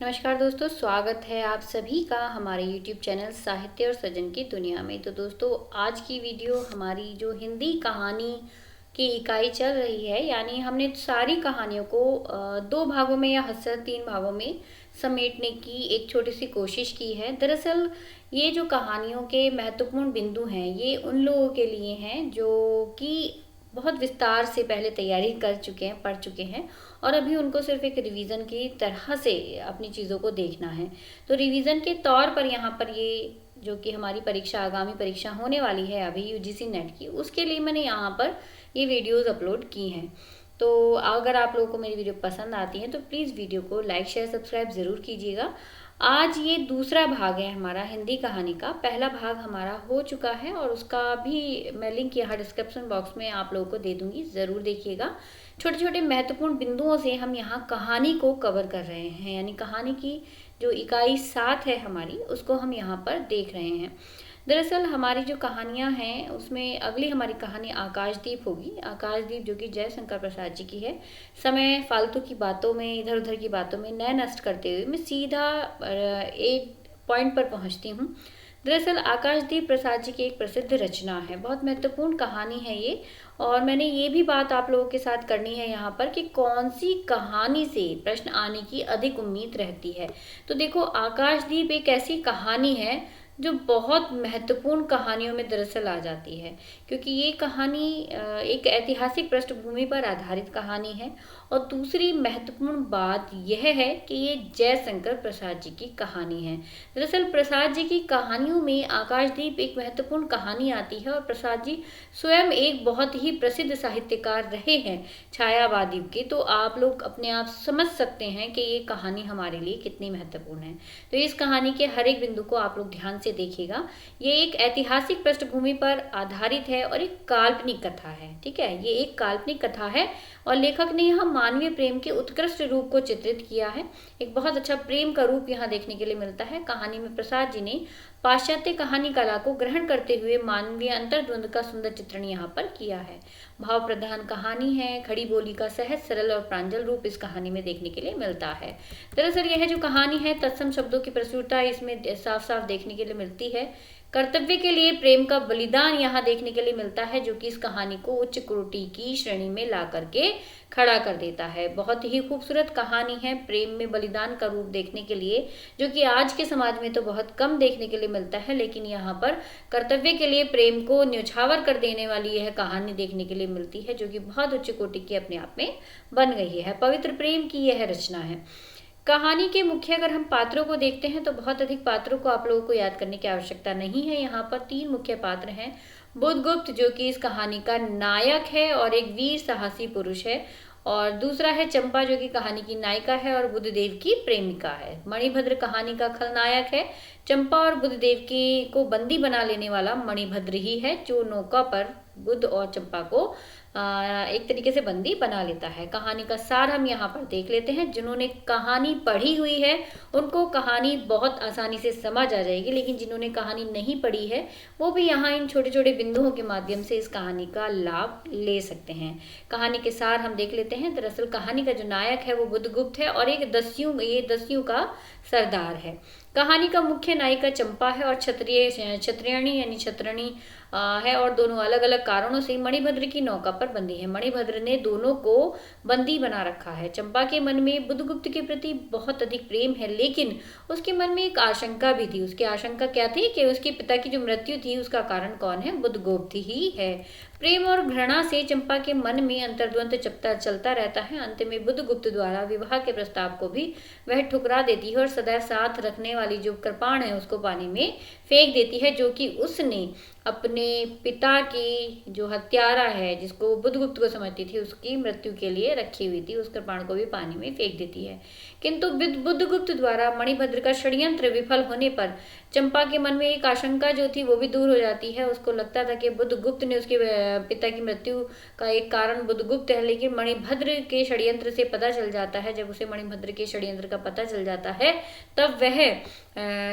नमस्कार दोस्तों, स्वागत है आप सभी का हमारे YouTube चैनल साहित्य और सृजन की दुनिया में। तो दोस्तों, आज की वीडियो हमारी जो हिंदी कहानी की इकाई चल रही है, यानी हमने सारी कहानियों को दो भागों में या हद से तीन भागों में समेटने की एक छोटी सी कोशिश की है। दरअसल ये जो कहानियों के महत्वपूर्ण बिंदु हैं, ये उन लोगों के लिए हैं जो कि बहुत विस्तार से पहले तैयारी कर चुके हैं, पढ़ चुके हैं और अभी उनको सिर्फ एक रिवीजन की तरह से अपनी चीज़ों को देखना है। तो रिवीजन के तौर पर यहाँ पर ये जो कि हमारी परीक्षा, आगामी परीक्षा होने वाली है अभी यूजीसी नेट की, उसके लिए मैंने यहाँ पर ये वीडियोस अपलोड की हैं। तो अगर आप लोगों को मेरी वीडियो पसंद आती है तो प्लीज़ वीडियो को लाइक शेयर सब्सक्राइब ज़रूर कीजिएगा। आज ये दूसरा भाग है हमारा हिंदी कहानी का। पहला भाग हमारा हो चुका है और उसका भी मैं लिंक यहाँ डिस्क्रिप्शन बॉक्स में आप लोगों को दे दूंगी, ज़रूर देखिएगा। छोटे छोटे महत्वपूर्ण बिंदुओं से हम यहाँ कहानी को कवर कर रहे हैं, यानी कहानी की जो इकाई 7 है हमारी, उसको हम यहाँ पर देख रहे हैं। दरअसल हमारी जो कहानियाँ हैं उसमें अगली हमारी कहानी आकाशदीप होगी। आकाशदीप जो कि जयशंकर प्रसाद जी की है। समय फालतू की बातों में, इधर उधर की बातों में न नष्ट करते हुए मैं सीधा एक पॉइंट पर पहुंचती हूँ। दरअसल आकाशदीप प्रसाद जी की एक प्रसिद्ध रचना है, बहुत महत्वपूर्ण कहानी है ये। और मैंने ये भी बात आप लोगों के साथ करनी है यहाँ पर कि कौन सी कहानी से प्रश्न आने की अधिक उम्मीद रहती है। तो देखो, आकाशदीप एक ऐसी कहानी है जो बहुत महत्वपूर्ण कहानियों में दरअसल आ जाती है, क्योंकि ये कहानी एक ऐतिहासिक पृष्ठभूमि पर आधारित कहानी है। और दूसरी महत्वपूर्ण बात यह है कि ये जयशंकर प्रसाद जी की कहानी है। दरअसल प्रसाद जी की कहानियों में आकाशदीप एक महत्वपूर्ण कहानी आती है और प्रसाद जी स्वयं एक बहुत ही प्रसिद्ध साहित्यकार रहे हैं छायावादी के। तो आप लोग अपने आप समझ सकते हैं कि ये कहानी हमारे लिए कितनी महत्वपूर्ण है। तो इस कहानी के हर एक बिंदु को आप लोग ध्यान से देखिएगा। ये एक ऐतिहासिक पृष्ठभूमि पर आधारित है और एक काल्पनिक कथा है। ठीक है, ये एक काल्पनिक कथा है और लेखक ने यहाँ मानवीय प्रेम के उत्कृष्ट रूप को चित्रित किया है। एक बहुत अच्छा प्रेम का रूप यहाँ देखने के लिए मिलता है। कहानी में प्रसाद जी ने पाश्चात्य कहानी कला को ग्रहण करते हुए मानवीय अंतर्द्वंद का सुंदर चित्रण यहाँ पर किया है। भाव प्रधान कहानी है। खड़ी बोली का सहज, सरल और प्रांजल रूप इस कहानी में देखने के लिए मिलता है। दरअसल यह जो कहानी है, तत्सम शब्दों की प्रचुरता इसमें साफ साफ देखने के लिए मिलती है। कर्तव्य के लिए प्रेम का बलिदान यहाँ देखने के लिए मिलता है, जो कि इस कहानी को उच्च कोटि की श्रेणी में ला करके खड़ा कर देता है। बहुत ही खूबसूरत कहानी है प्रेम में बलिदान का रूप देखने के लिए, जो कि आज के समाज में तो बहुत कम देखने के लिए मिलता है। लेकिन यहाँ पर कर्तव्य के लिए प्रेम को न्यौछावर कर देने वाली यह कहानी देखने के लिए मिलती है, जो कि बहुत उच्च कोटि की अपने आप में बन गई है। पवित्र प्रेम की यह रचना है। कहानी के मुख्य अगर हम पात्रों को देखते हैं तो बहुत अधिक पात्रों को आप लोगों को याद करने की आवश्यकता नहीं है। यहाँ पर 3 मुख्य पात्र हैं। बुधगुप्त जो कि इस कहानी का नायक है और एक वीर साहसी पुरुष है, और दूसरा है चंपा जो कि कहानी की नायिका है और बुद्धदेव की प्रेमिका है। मणिभद्र कहानी का खलनायक है। चंपा और बुद्धदेव की को बंदी बना लेने वाला मणिभद्र ही है, जो नौका पर बुद्ध और चंपा को एक तरीके से बंदी बना लेता है। कहानी का सार हम यहाँ पर देख लेते हैं। जिन्होंने कहानी पढ़ी हुई है उनको कहानी बहुत आसानी से समझ आ जाएगी, लेकिन जिन्होंने कहानी नहीं पढ़ी है वो भी यहाँ इन छोटे छोटे बिंदुओं के माध्यम से इस कहानी का लाभ ले सकते हैं। कहानी के सार हम देख लेते हैं। दरअसल कहानी का जो नायक है वो बुद्धगुप्त है और एक दस्युओं का सरदार है। कहानी का मुख्य नायिका चंपा है और क्षत्रियणी यानी छत्रणी है, और दोनों अलग अलग कारणों से मणिभद्र की नौका पर बंदी है। मणिभद्र ने दोनों को बंदी बना रखा है। चंपा के मन में बुद्धगुप्त के प्रति बहुत अधिक प्रेम है, लेकिन उसके मन में एक आशंका भी थी। उसकी आशंका क्या थी कि उसके पिता की जो मृत्यु थी उसका कारण कौन है? बुद्धगुप्त ही है। प्रेम और घृणा से चंपा के मन में अंतर्द्वंद चलता रहता है। अंत में बुद्धगुप्त द्वारा विवाह के प्रस्ताव को भी वह ठुकरा देती है और सदैव साथ रखने वाली जो कृपाण है उसको पानी में फेंक देती है, जो कि उसने अपने पिता की जो हत्यारा है, जिसको बुद्धगुप्त को समझती थी, उसकी मृत्यु के लिए रखी हुई थी, उस कृपाण को भी पानी में फेंक देती है। किंतु बुद्धगुप्त द्वारा मणिभद्र का षड्यंत्र विफल होने पर चंपा के मन में एक आशंका जो थी वो भी दूर हो जाती है। उसको लगता था कि बुद्धगुप्त ने उसके पिता की मृत्यु का एक कारण बुद्धगुप्त है, लेकिन मणिभद्र के षड्यंत्र से पता चल जाता है। जब उसे मणिभद्र के षड्यंत्र का पता चल जाता है तब वह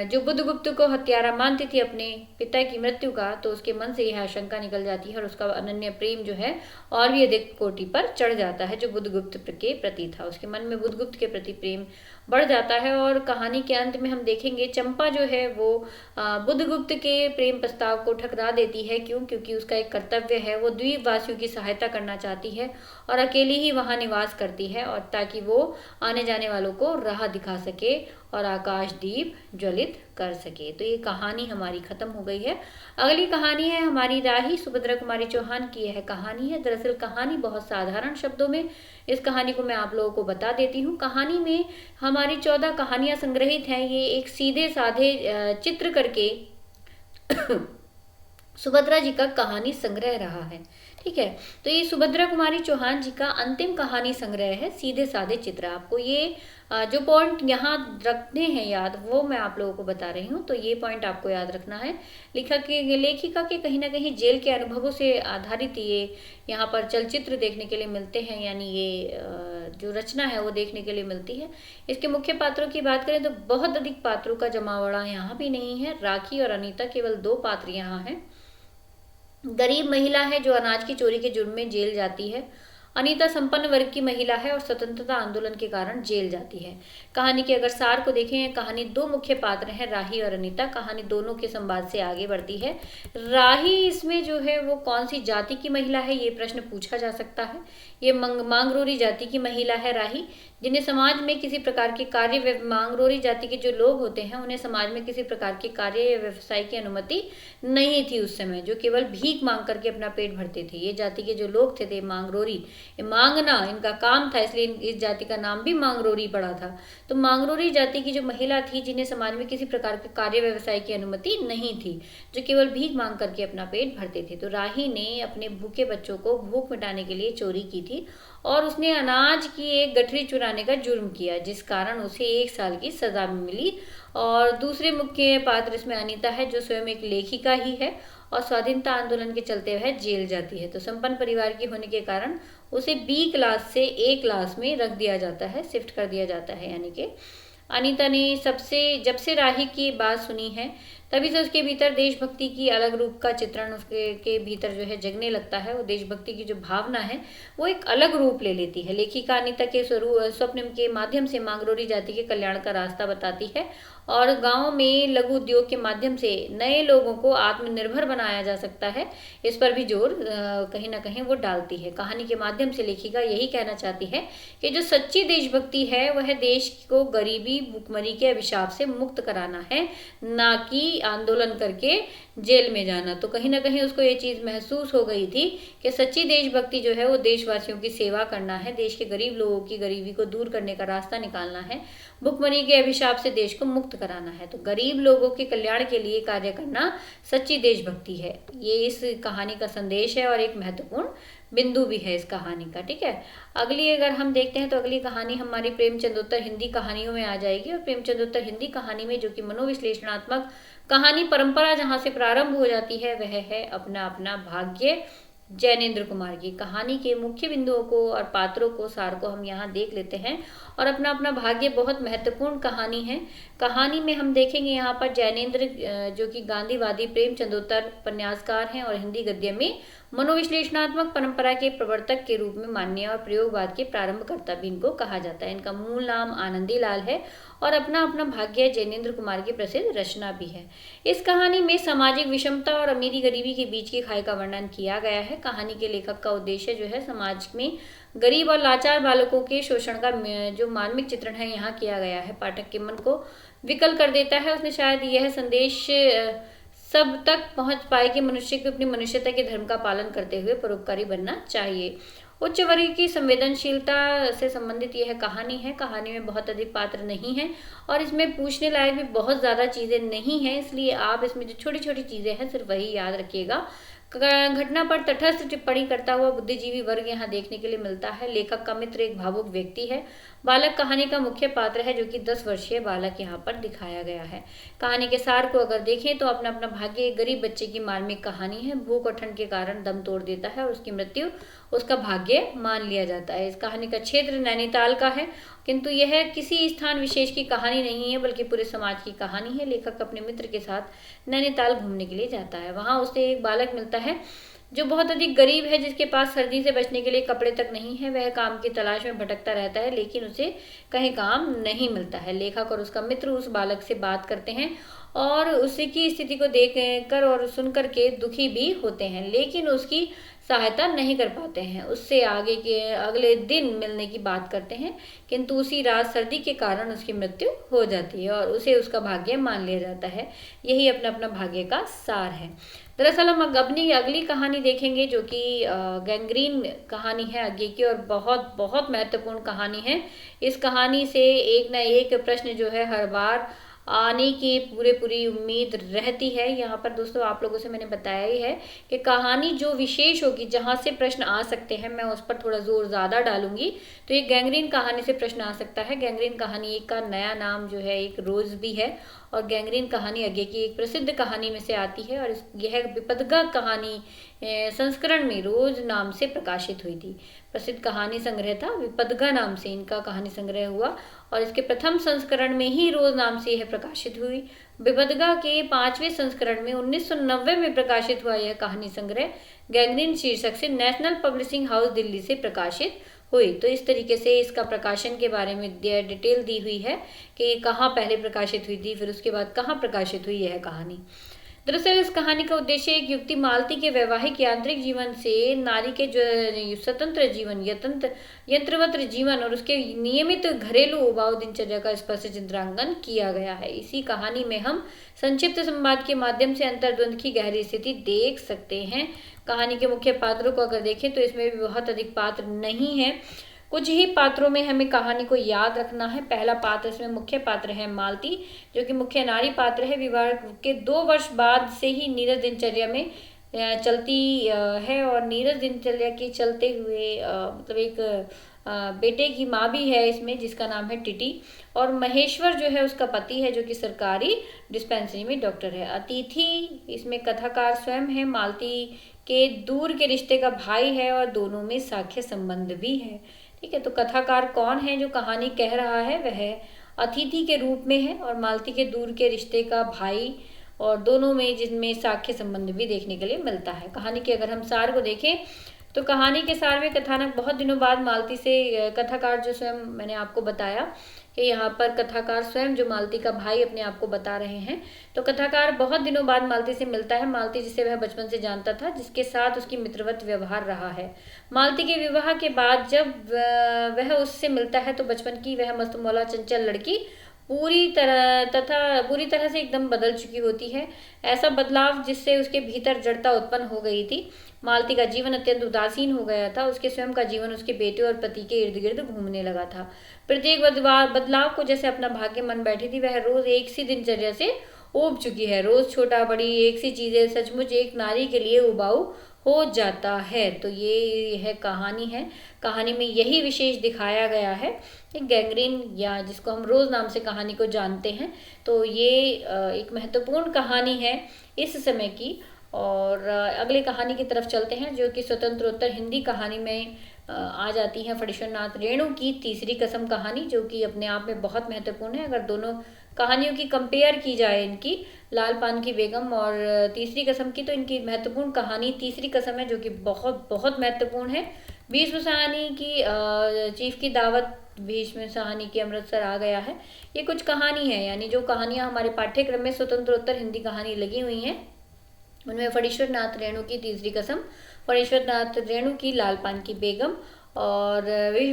जो बुद्धगुप्त को हत्यारा मानती थी अपने पिता की मृत्यु का, तो उसके मन से यह आशंका निकल जाती है और उसका अनन्य प्रेम जो है और भी अधिक कोटि पर चढ़ जाता है, जो बुद्धगुप्त के प्रति था। उसके मन में बुद्धगुप्त के प्रति प्रेम प्रेम बढ़ जाता है। और कहानी के अंत में हम देखेंगे चंपा जो है वो बुद्धगुप्त के प्रेम प्रस्ताव को ठुकरा देती है। क्यों? क्योंकि उसका एक कर्तव्य है, वो द्वीप वासियों की सहायता करना चाहती है और अकेली ही वहां निवास करती है, और ताकि वो आने जाने वालों को राह दिखा सके और आकाशदीप ज्वलित कर सके। तो ये कहानी हमारी खत्म हो गई है। अगली कहानी है हमारी राही सुभद्रा कुमारी चौहान की यह कहानी है। दरअसल कहानी बहुत साधारण शब्दों में इस कहानी को मैं आप लोगों को बता देती हूँ। कहानी में हमारी 14 कहानियां संग्रहित हैं। ये एक सीधे साधे चित्र करके सुभद्रा जी का कहानी संग्रह रहा है। ठीक है, तो ये सुभद्रा कुमारी चौहान जी का अंतिम कहानी संग्रह है, सीधे साधे चित्र। आपको ये जो पॉइंट यहाँ रखने हैं याद, वो मैं आप लोगों को बता रही हूँ। तो ये पॉइंट आपको याद रखना है। लेखिका के कहीं ना कहीं जेल के अनुभवों से आधारित ये यहाँ पर चलचित्र देखने के लिए मिलते हैं, यानी ये जो रचना है वो देखने के लिए मिलती है। इसके मुख्य पात्रों की बात करें तो बहुत अधिक पात्रों का जमावड़ा यहाँ भी नहीं है। राखी और अनीता केवल 2 पात्र यहाँ हैं। गरीब महिला है जो अनाज की चोरी के जुर्म में जेल जाती है। अनीता संपन्न वर्ग की महिला है और स्वतंत्रता आंदोलन के कारण जेल जाती है। कहानी के अगर सार को देखें, कहानी 2 मुख्य पात्र हैं, राही और अनीता। कहानी दोनों के संवाद से आगे बढ़ती है। राही इसमें जो है वो कौन सी जाति की महिला है, ये प्रश्न पूछा जा सकता है। ये मांगरोरी जाति की महिला है राही, जिन्हें समाज में किसी प्रकार के कार्य, मांगरोरी जाति के जो लोग होते हैं उन्हें समाज में किसी प्रकार के कार्य या व्यवसाय की अनुमति नहीं थी उस समय, जो केवल भीख मांग करके अपना पेट भरते थे। ये जाति के जो लोग थे मांगरोरी, मांगना इनका काम था, इसलिए इस जाति का नाम भी मांगरोरी पड़ा था। तो मांगरोरी जाति की जो महिला थी, जिन्हें समाज में किसी प्रकार के कार्य व्यवसाय की अनुमति नहीं थी, जो केवल भीख मांग करके अपना पेट भरते थे। तो राही ने अपने भूखे बच्चों को भूख मिटाने के लिए चोरी की थी और उसने अनाज की एक गठरी चुराने का जुर्म किया, जिस कारण उसे 1 साल की सजा मिली। और दूसरे मुख्य पात्र इसमें अनीता है, जो स्वयं एक लेखिका ही है और स्वाधीनता आंदोलन के चलते वह जेल जाती है। तो संपन्न परिवार की होने के कारण उसे B क्लास से A क्लास में रख दिया जाता है, शिफ्ट कर दिया जाता है। यानी कि अनीता ने जब से राही की बात सुनी है, तभी से उसके भीतर देशभक्ति की अलग रूप का चित्रण उसके के भीतर जो है जगने लगता है। वो देशभक्ति की जो भावना है वो एक अलग रूप ले लेती है। लेखिका अनीता के स्वप्न के माध्यम से मांगरोरी जाति के कल्याण का रास्ता बताती है और गांव में लघु उद्योग के माध्यम से नए लोगों को आत्मनिर्भर बनाया जा सकता है, इस पर भी जोर कहीं ना कहीं वो डालती है। कहानी के माध्यम से लेखिका यही कहना चाहती है कि जो सच्ची देशभक्ति है वह देश को गरीबी, भूखमरी के अभिशाप से मुक्त कराना है, ना कि आंदोलन करके जेल में जाना। तो कहीं ना कहीं उसको ये चीज़ महसूस हो गई थी कि सच्ची देशभक्ति जो है वो देशवासियों की सेवा करना है, देश के गरीब लोगों की गरीबी को दूर करने का रास्ता निकालना है, भुखमरी के अभिशाप से देश को मुक्त कराना है। तो गरीब लोगों के कल्याण के लिए कार्य करना सच्ची देशभक्ति है। ये इस कहानी का संदेश है और एक महत्वपूर्ण बिंदु भी है इस कहानी का। ठीक है, अगली अगर हम देखते हैं तो अगली कहानी हमारी प्रेमचंदोत्तर हिंदी कहानियों में आ जाएगी। और प्रेमचंदोत्तर हिंदी कहानी में जो कि मनोविश्लेषणात्मक कहानी परंपरा जहाँ से प्रारंभ हो जाती है वह है अपना अपना भाग्य, जैनेन्द्र कुमार की। कहानी के मुख्य बिंदुओं को और पात्रों को, सार को हम यहाँ देख लेते हैं। और अपना अपना भाग्य बहुत महत्वपूर्ण कहानी है। कहानी में हम देखेंगे यहाँ पर जैनेन्द्र जो कि गांधीवादी प्रेमचंदोत्तर उपन्यासकार हैं और हिंदी गद्य में मनोविश्लेषणात्मक परंपरा के प्रवर्तक के रूप में मान्य और प्रयोगवाद के प्रारंभकर्ता भी इनको कहा जाता है। इनका मूल नाम आनंदी लाल है और अपना अपना भाग्य जैनेन्द्र कुमार की प्रसिद्ध रचना भी है। इस कहानी में सामाजिक विषमता और अमीरी गरीबी के बीच की खाई का वर्णन किया गया है। कहानी के लेखक का उद्देश्य जो है समाज में गरीब और लाचार बालकों के शोषण का जो मार्मिक चित्रण है यहाँ किया गया है, पाठक के मन को विकल कर देता है। उसने शायद यह संदेश सब तक पहुंच पाए कि मनुष्य को अपनी मनुष्यता के धर्म का पालन करते हुए परोपकारी बनना चाहिए। उच्च वर्ग की संवेदनशीलता से संबंधित यह कहानी है। कहानी में बहुत अधिक पात्र नहीं है और इसमें पूछने लायक भी बहुत ज़्यादा चीज़ें नहीं हैं, इसलिए आप इसमें जो छोटी छोटी चीज़ें हैं सिर्फ वही याद रखिएगा। घटना पर तटस्थ टिप्पणी करता हुआ बुद्धिजीवी वर्ग यहाँ देखने के लिए मिलता है। लेखक का मित्र एक भावुक व्यक्ति है। बालक कहानी का मुख्य पात्र है, जो कि 10 वर्षीय बालक यहाँ पर दिखाया गया है। कहानी के सार को अगर देखें तो अपना अपना भाग्य एक गरीब बच्चे की मार्मिक कहानी है। भूख और ठंड के कारण दम तोड़ देता है और उसकी मृत्यु उसका भाग्य मान लिया जाता है। इस कहानी का क्षेत्र नैनीताल का है, किंतु यह किसी स्थान विशेष की कहानी नहीं है बल्कि पूरे समाज की कहानी है। लेखक अपने मित्र के साथ नैनीताल घूमने के लिए जाता है। वहाँ उसे एक बालक मिलता है जो बहुत अधिक गरीब है, जिसके पास सर्दी से बचने के लिए कपड़े तक नहीं है, वह काम की तलाश में भटकता रहता है, लेकिन उसे कहीं काम नहीं मिलता है। लेखक और उसका मित्र उस बालक से बात करते हैं और उसकी स्थिति को देख कर और सुनकर के दुखी भी होते हैं, लेकिन उसकी सहायता नहीं कर पाते हैं। उससे आगे के अगले दिन मिलने की बात करते हैं, किंतु उसी रात सर्दी के कारण उसकी मृत्यु हो जाती है और उसे उसका भाग्य मान लिया जाता है। यही अपना अपना भाग्य का सार है। दरअसल हम अपनी अगली कहानी देखेंगे, जो कि गैंग्रीन कहानी है आगे की, और बहुत बहुत महत्वपूर्ण कहानी है। इस कहानी से एक ना एक प्रश्न जो है हर बार आने की पूरी उम्मीद रहती है। यहाँ पर दोस्तों आप लोगों से मैंने बताया ही है कि कहानी जो विशेष होगी, जहाँ से प्रश्न आ सकते हैं, मैं उस पर थोड़ा जोर ज़्यादा डालूंगी। तो ये गैंग्रीन कहानी से प्रश्न आ सकता है। गैंग्रीन कहानी एक का नया नाम जो है एक रोज़ भी है, और गैंग्रीन कहानी आगे की एक प्रसिद्ध कहानी में से आती है, और यह विपदगा कहानी संस्करण में रोज नाम से प्रकाशित हुई थी। प्रसिद्ध कहानी संग्रह था, विपदगा नाम से इनका कहानी संग्रह हुआ, और इसके प्रथम संस्करण में ही रोज नाम से यह प्रकाशित हुई। विपदगा के 5वें संस्करण में 1990 में प्रकाशित हुआ यह कहानी संग्रह गैंग्रीन शीर्षक से नेशनल पब्लिशिंग हाउस दिल्ली से प्रकाशित हुई। तो इस तरीके से इसका प्रकाशन के बारे में डिटेल दी हुई है कि कहाँ पहले प्रकाशित हुई थी, फिर उसके बाद कहाँ प्रकाशित हुई यह कहानी। दरअसल इस कहानी का उद्देश्य एक युवती मालती के वैवाहिक यांत्रिक जीवन से नारी के जो स्वतंत्र जीवन, यंत्रवत जीवन और उसके नियमित घरेलू उबाऊ दिनचर्या का स्पष्ट चित्रांकन किया गया है। इसी कहानी में हम संक्षिप्त संवाद के माध्यम से अंतर्द्वंद की गहरी स्थिति देख सकते हैं। कहानी के मुख्य पात्रों को अगर देखें तो इसमें भी बहुत अधिक पात्र नहीं है, कुछ ही पात्रों में हमें कहानी को याद रखना है। पहला पात्र इसमें मुख्य पात्र है मालती, जो कि मुख्य नारी पात्र है। विवाह के 2 वर्ष बाद से ही नीरज दिनचर्या में चलती है, और नीरज दिनचर्या के चलते हुए मतलब एक बेटे की माँ भी है इसमें, जिसका नाम है टिटी, और महेश्वर जो है उसका पति है, जो कि सरकारी डिस्पेंसरी में डॉक्टर है। अतिथि इसमें कथाकार स्वयं है, मालती के दूर के रिश्ते का भाई है, और दोनों में साख्य संबंध भी है। ठीक है, तो कथाकार कौन है जो कहानी कह रहा है, वह अतिथि के रूप में है और मालती के दूर के रिश्ते का भाई, और दोनों में जिनमें साख्य संबंध भी देखने के लिए मिलता है। कहानी के अगर हम सार को देखें तो कहानी के सार में कथानक बहुत दिनों बाद मालती से, कथाकार जो स्वयं मैंने आपको बताया कि यहाँ पर कथाकार स्वयं जो मालती का भाई अपने आप को बता रहे हैं, तो कथाकार बहुत दिनों बाद मालती से मिलता है। मालती जिसे वह बचपन से जानता था, जिसके साथ उसकी मित्रवत व्यवहार रहा है। मालती के विवाह के बाद जब वह उससे मिलता है तो बचपन की वह मस्त मौला चंचल लड़की पूरी तरह से एकदम बदल चुकी होती है। ऐसा बदलाव जिससे उसके भीतर जड़ता उत्पन्न हो गई थी। मालती का जीवन अत्यंत उदासीन हो गया था। उसके स्वयं का जीवन उसके बेटे और पति के इर्द गिर्द घूमने लगा था। प्रत्येक बदलाव को जैसे अपना भाग्य मन बैठी थी, वह रोज एक सी दिनचर्या से ऊब चुकी है। रोज छोटा बड़ी एक सी चीजें सचमुच एक नारी के लिए उबाऊ हो जाता है। तो ये है कहानी है। कहानी में यही विशेष दिखाया गया है कि गैंग्रीन, या जिसको हम रोज नाम से कहानी को जानते हैं, तो ये एक महत्वपूर्ण कहानी है इस समय की। और अगले कहानी की तरफ चलते हैं, जो कि स्वतंत्रोत्तर हिंदी कहानी में आ जाती है फणीश्वर नाथ रेणु की तीसरी कसम कहानी, जो कि अपने आप में बहुत महत्वपूर्ण है। अगर दोनों कहानियों की कंपेयर की जाए, इनकी लाल पान की बेगम और तीसरी कसम की, तो इनकी महत्वपूर्ण कहानी तीसरी कसम है, जो कि बहुत बहुत महत्वपूर्ण है। भीष्म साहनी की चीफ की दावत, भीष्म साहनी की अमृतसर आ गया है, ये कुछ कहानी है। यानी जो कहानियाँ हमारे पाठ्यक्रम में स्वतंत्रोत्तर हिंदी कहानी लगी हुई हैं, उनमें फणीश्वर नाथ रेणु की तीसरी कसम, फणीश्वर नाथ रेणु की लाल पान की बेगम, और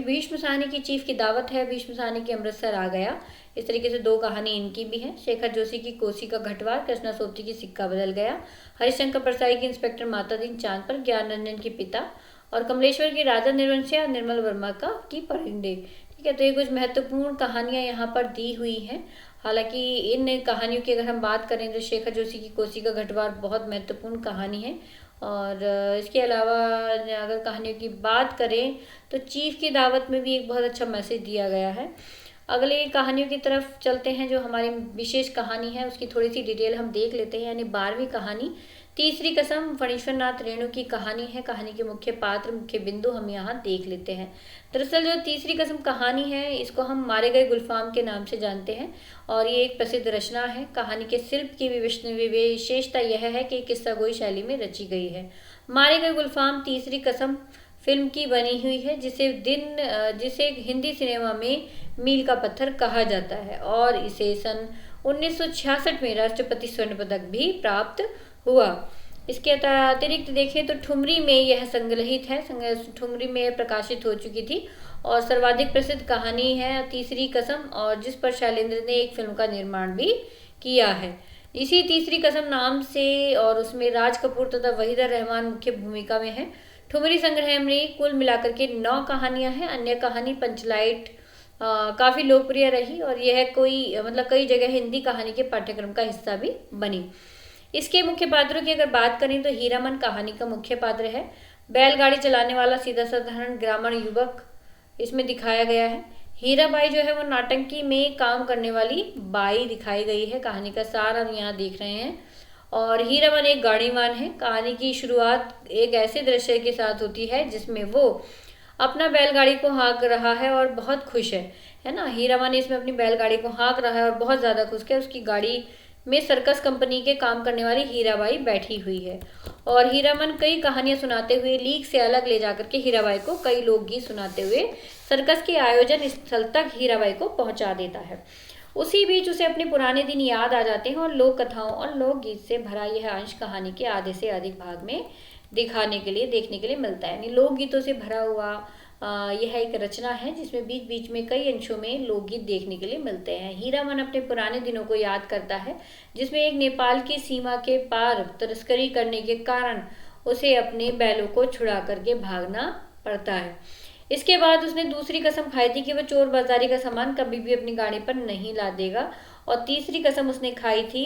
भीष्म साहनी की चीफ की दावत है, भीष्म साहनी की अमृतसर आ गया। इस तरीके से 2 कहानी इनकी भी है। शेखर जोशी की कोसी का घटवार, कृष्णा सोबती की सिक्का बदल गया, हरिशंकर परसाई की इंस्पेक्टर माता दीन चांद पर, ज्ञान रंजन की पिता, और कमलेश्वर की राजा निर्वंशिया, निर्मल वर्मा का की परिंदे। ठीक है, तो ये कुछ महत्वपूर्ण कहानियाँ यहाँ पर दी हुई हैं। हालांकि इन कहानियों की अगर हम बात करें तो शेखर जोशी की कोसी का घटवार बहुत महत्वपूर्ण कहानी है। और इसके अलावा अगर कहानियों की बात करें तो चीफ की दावत में भी एक बहुत अच्छा मैसेज दिया गया है। अगले कहानियों की तरफ चलते हैं। जो हमारी विशेष कहानी है उसकी थोड़ी सी डिटेल हम देख लेते हैं। यानी 12वीं कहानी तीसरी कसम फणीश्वर नाथ रेणु की कहानी है। कहानी के मुख्य पात्र, मुख्य बिंदु हम यहाँ देख लेते हैं। दरअसल जो तीसरी कसम कहानी है, इसको हम मारे गए गुलफाम के नाम से जानते हैं, और ये एक प्रसिद्ध रचना है। कहानी के शिल्प की विशेषता यह है कि किस्सा गोई शैली में रची गई है। मारे गए गुलफाम तीसरी कसम फिल्म की बनी हुई है, जिसे हिंदी सिनेमा में मील का पत्थर कहा जाता है और इसे सन 1966 में राष्ट्रपति स्वर्ण पदक भी प्राप्त हुआ। इसके अतिरिक्त देखें तो ठुमरी में यह संग्रहित है, ठुमरी में प्रकाशित हो चुकी थी और सर्वाधिक प्रसिद्ध कहानी है तीसरी कसम, और जिस पर शैलेंद्र ने एक फिल्म का निर्माण भी किया है इसी तीसरी कसम नाम से, और उसमें राज कपूर तथा वहीदा रहमान मुख्य भूमिका में है। ठुमरी संग्रह में कुल मिलाकर के 9 कहानियां हैं। अन्य कहानी पंचलाइट काफ़ी लोकप्रिय रही और यह कई जगह हिंदी कहानी के पाठ्यक्रम का हिस्सा भी बनी। इसके मुख्य पात्रों की अगर बात करें तो हीरामन कहानी का मुख्य पात्र है। बैलगाड़ी चलाने वाला सीधा साधारण ग्रामीण युवक इसमें दिखाया गया है। हीराबाई जो है वो नाटंकी में काम करने वाली बाई दिखाई गई है। कहानी का सार हम यहाँ देख रहे हैं। और हीरामन एक गाड़ीवान है। कहानी की शुरुआत एक ऐसे दृश्य के साथ होती है जिसमें वो अपना बैलगाड़ी को हाँक रहा है और बहुत खुश है ना। हीरामन इसमें अपनी बैलगाड़ी को हाँक रहा है और बहुत ज़्यादा खुश है। उसकी गाड़ी में सर्कस कंपनी के काम करने वाली हीराबाई बैठी हुई है और हीरामन कई कहानियां सुनाते हुए लीक से अलग ले जाकर के हीराबाई को कई लोकगीत सुनाते हुए सर्कस के आयोजन स्थल तक हीराबाई को पहुंचा देता है। उसी बीच उसे अपने पुराने दिन याद आ जाते हैं और लोक कथाओं और लोकगीत से भरा यह अंश कहानी के आधे से अधिक भाग में देखने के लिए मिलता है। यानी लोकगीतों से भरा हुआ यह एक रचना है जिसमें बीच बीच में कई अंशों में लोकगीत देखने के लिए मिलते हैं। हीरामन अपने पुराने दिनों को याद करता है जिसमें एक नेपाल की सीमा के पार तस्करी करने के कारण उसे अपने बैलों को छुड़ा करके भागना पड़ता है। इसके बाद उसने दूसरी कसम खाई थी कि वह चोर बाजारी का सामान कभी भी अपनी गाड़ी पर नहीं ला देगा और दूसरी कसम उसने खाई थी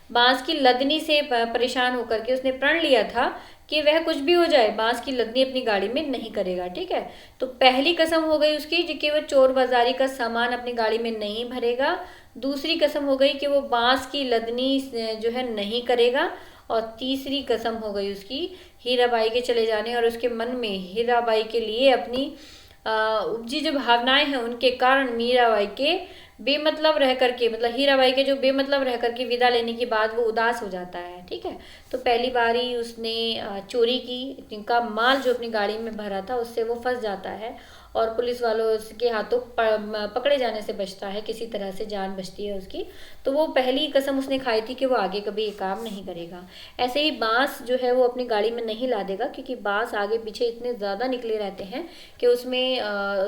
बांस की लदनी से परेशान होकर के उसने प्रण लिया था कि वह कुछ भी हो जाए बांस की लदनी अपनी गाड़ी में नहीं करेगा। ठीक है, तो पहली कसम हो गई उसकी कि वह चोर बाजारी का सामान अपनी गाड़ी में नहीं भरेगा। दूसरी कसम हो गई कि वो बांस की लदनी जो है नहीं करेगा और तीसरी कसम हो गई उसकी हीराबाई के चले जाने और उसके मन में हीराबाई के लिए अपनी उपजी जो भावनाएं हैं उनके कारण मीराबाई के बेमतलब रह करके हीराबाई के जो बेमतलब रह करके विदा लेने के बाद वो उदास हो जाता है। ठीक है, तो पहली बारी उसने चोरी की, जिनका माल जो अपनी गाड़ी में भरा था उससे वो फंस जाता है और पुलिस वालों के हाथों पकड़े जाने से बचता है, किसी तरह से जान बचती है उसकी। तो वो पहली कसम उसने खाई थी कि वो आगे कभी ये काम नहीं करेगा। ऐसे ही बांस जो है वो अपनी गाड़ी में नहीं ला देगा क्योंकि बांस आगे पीछे इतने ज़्यादा निकले रहते हैं कि उसमें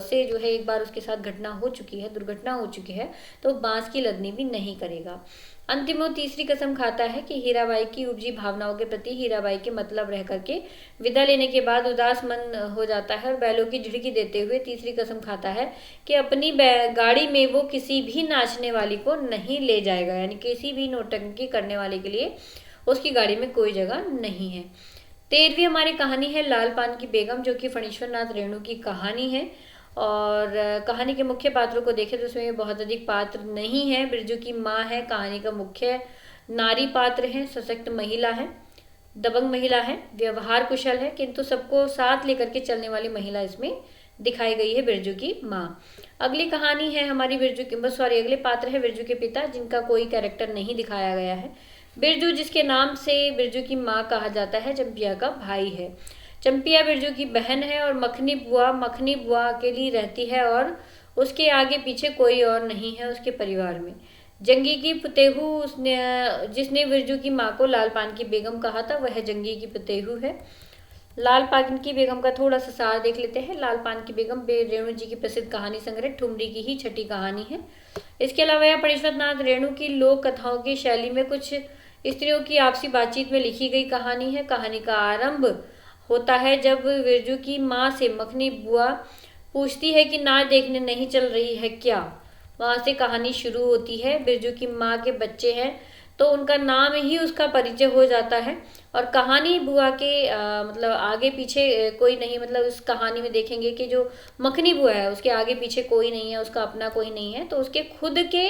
से जो है एक बार उसके साथ दुर्घटना हो चुकी है, तो बांस की लदनी भी नहीं करेगा। अंतिम वो तीसरी कसम खाता है कि हीराबाई की उपजी भावनाओं के प्रति हीराबाई के मतलब रह करके विदा लेने के बाद उदास मन हो जाता है और बैलों की झिड़की देते हुए तीसरी कसम खाता है कि अपनी गाड़ी में वो किसी भी नाचने वाली को नहीं ले जाएगा, यानी किसी भी नौटंकी करने वाले के लिए उसकी गाड़ी में कोई जगह नहीं है। 13वीं हमारी कहानी है लाल पान की बेगम, जो कि फणीश्वर नाथ रेणु की कहानी है और कहानी के मुख्य पात्रों को देखें तो उसमें बहुत अधिक पात्र नहीं है। बिरजू की माँ है कहानी का मुख्य नारी पात्र है, सशक्त महिला है, दबंग महिला है, व्यवहार कुशल है, किंतु सबको साथ लेकर के चलने वाली महिला इसमें दिखाई गई है बिरजू की माँ। अगली कहानी है हमारी अगले पात्र है बिरजू के पिता, जिनका कोई कैरेक्टर नहीं दिखाया गया है। बिरजू, जिसके नाम से बिरजू की माँ कहा जाता है, चंपिया का भाई है। चंपिया बिरजू की बहन है और मखनी बुआ अकेली रहती है और उसके आगे पीछे कोई और नहीं है उसके परिवार में। जंगी की पुतेहू जिसने बिरजू की माँ को लाल पान की बेगम कहा था, वह जंगी की पुतेहू है। लाल पान की बेगम का थोड़ा सा सार देख लेते हैं। लाल पान की बेगम रेणु जी की प्रसिद्ध कहानी संग्रह ठुमरी की ही छठी कहानी है। इसके अलावा यह फणीश्वर नाथ रेणु की लोक कथाओं की शैली में कुछ स्त्रियों की आपसी बातचीत में लिखी गई कहानी है। कहानी का आरंभ होता है जब बिरजू की माँ से मखनी बुआ पूछती है कि नाच देखने नहीं चल रही है क्या। वहाँ से कहानी शुरू होती है। बिरजू की माँ के बच्चे हैं तो उनका नाम ही उसका परिचय हो जाता है। और कहानी बुआ के मतलब आगे पीछे कोई नहीं, मतलब इस कहानी में देखेंगे कि जो मखनी बुआ है उसके आगे पीछे कोई नहीं है, उसका अपना कोई नहीं है, तो उसके खुद के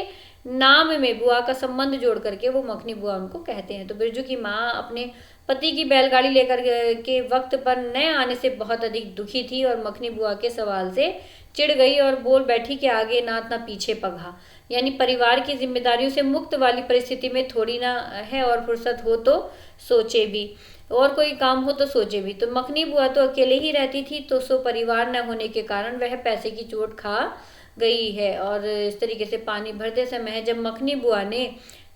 नाम में बुआ का संबंध जोड़ करके वो मखनी बुआ उनको कहते हैं। तो बिरजू की माँ अपने पति की बैलगाड़ी लेकर के वक्त पर न आने से बहुत अधिक दुखी थी और मखनी बुआ के सवाल से चिढ़ गई और बोल बैठी कि आगे नात ना पीछे पगहा, यानी परिवार की जिम्मेदारियों से मुक्त वाली परिस्थिति में थोड़ी ना है, और फुर्सत हो तो सोचे भी, और कोई काम हो तो सोचे भी। तो मखनी बुआ तो अकेले ही रहती थी, तो सो परिवार न होने के कारण वह पैसे की चोट खा गई है। और इस तरीके से पानी भरते समय जब मखनी बुआ ने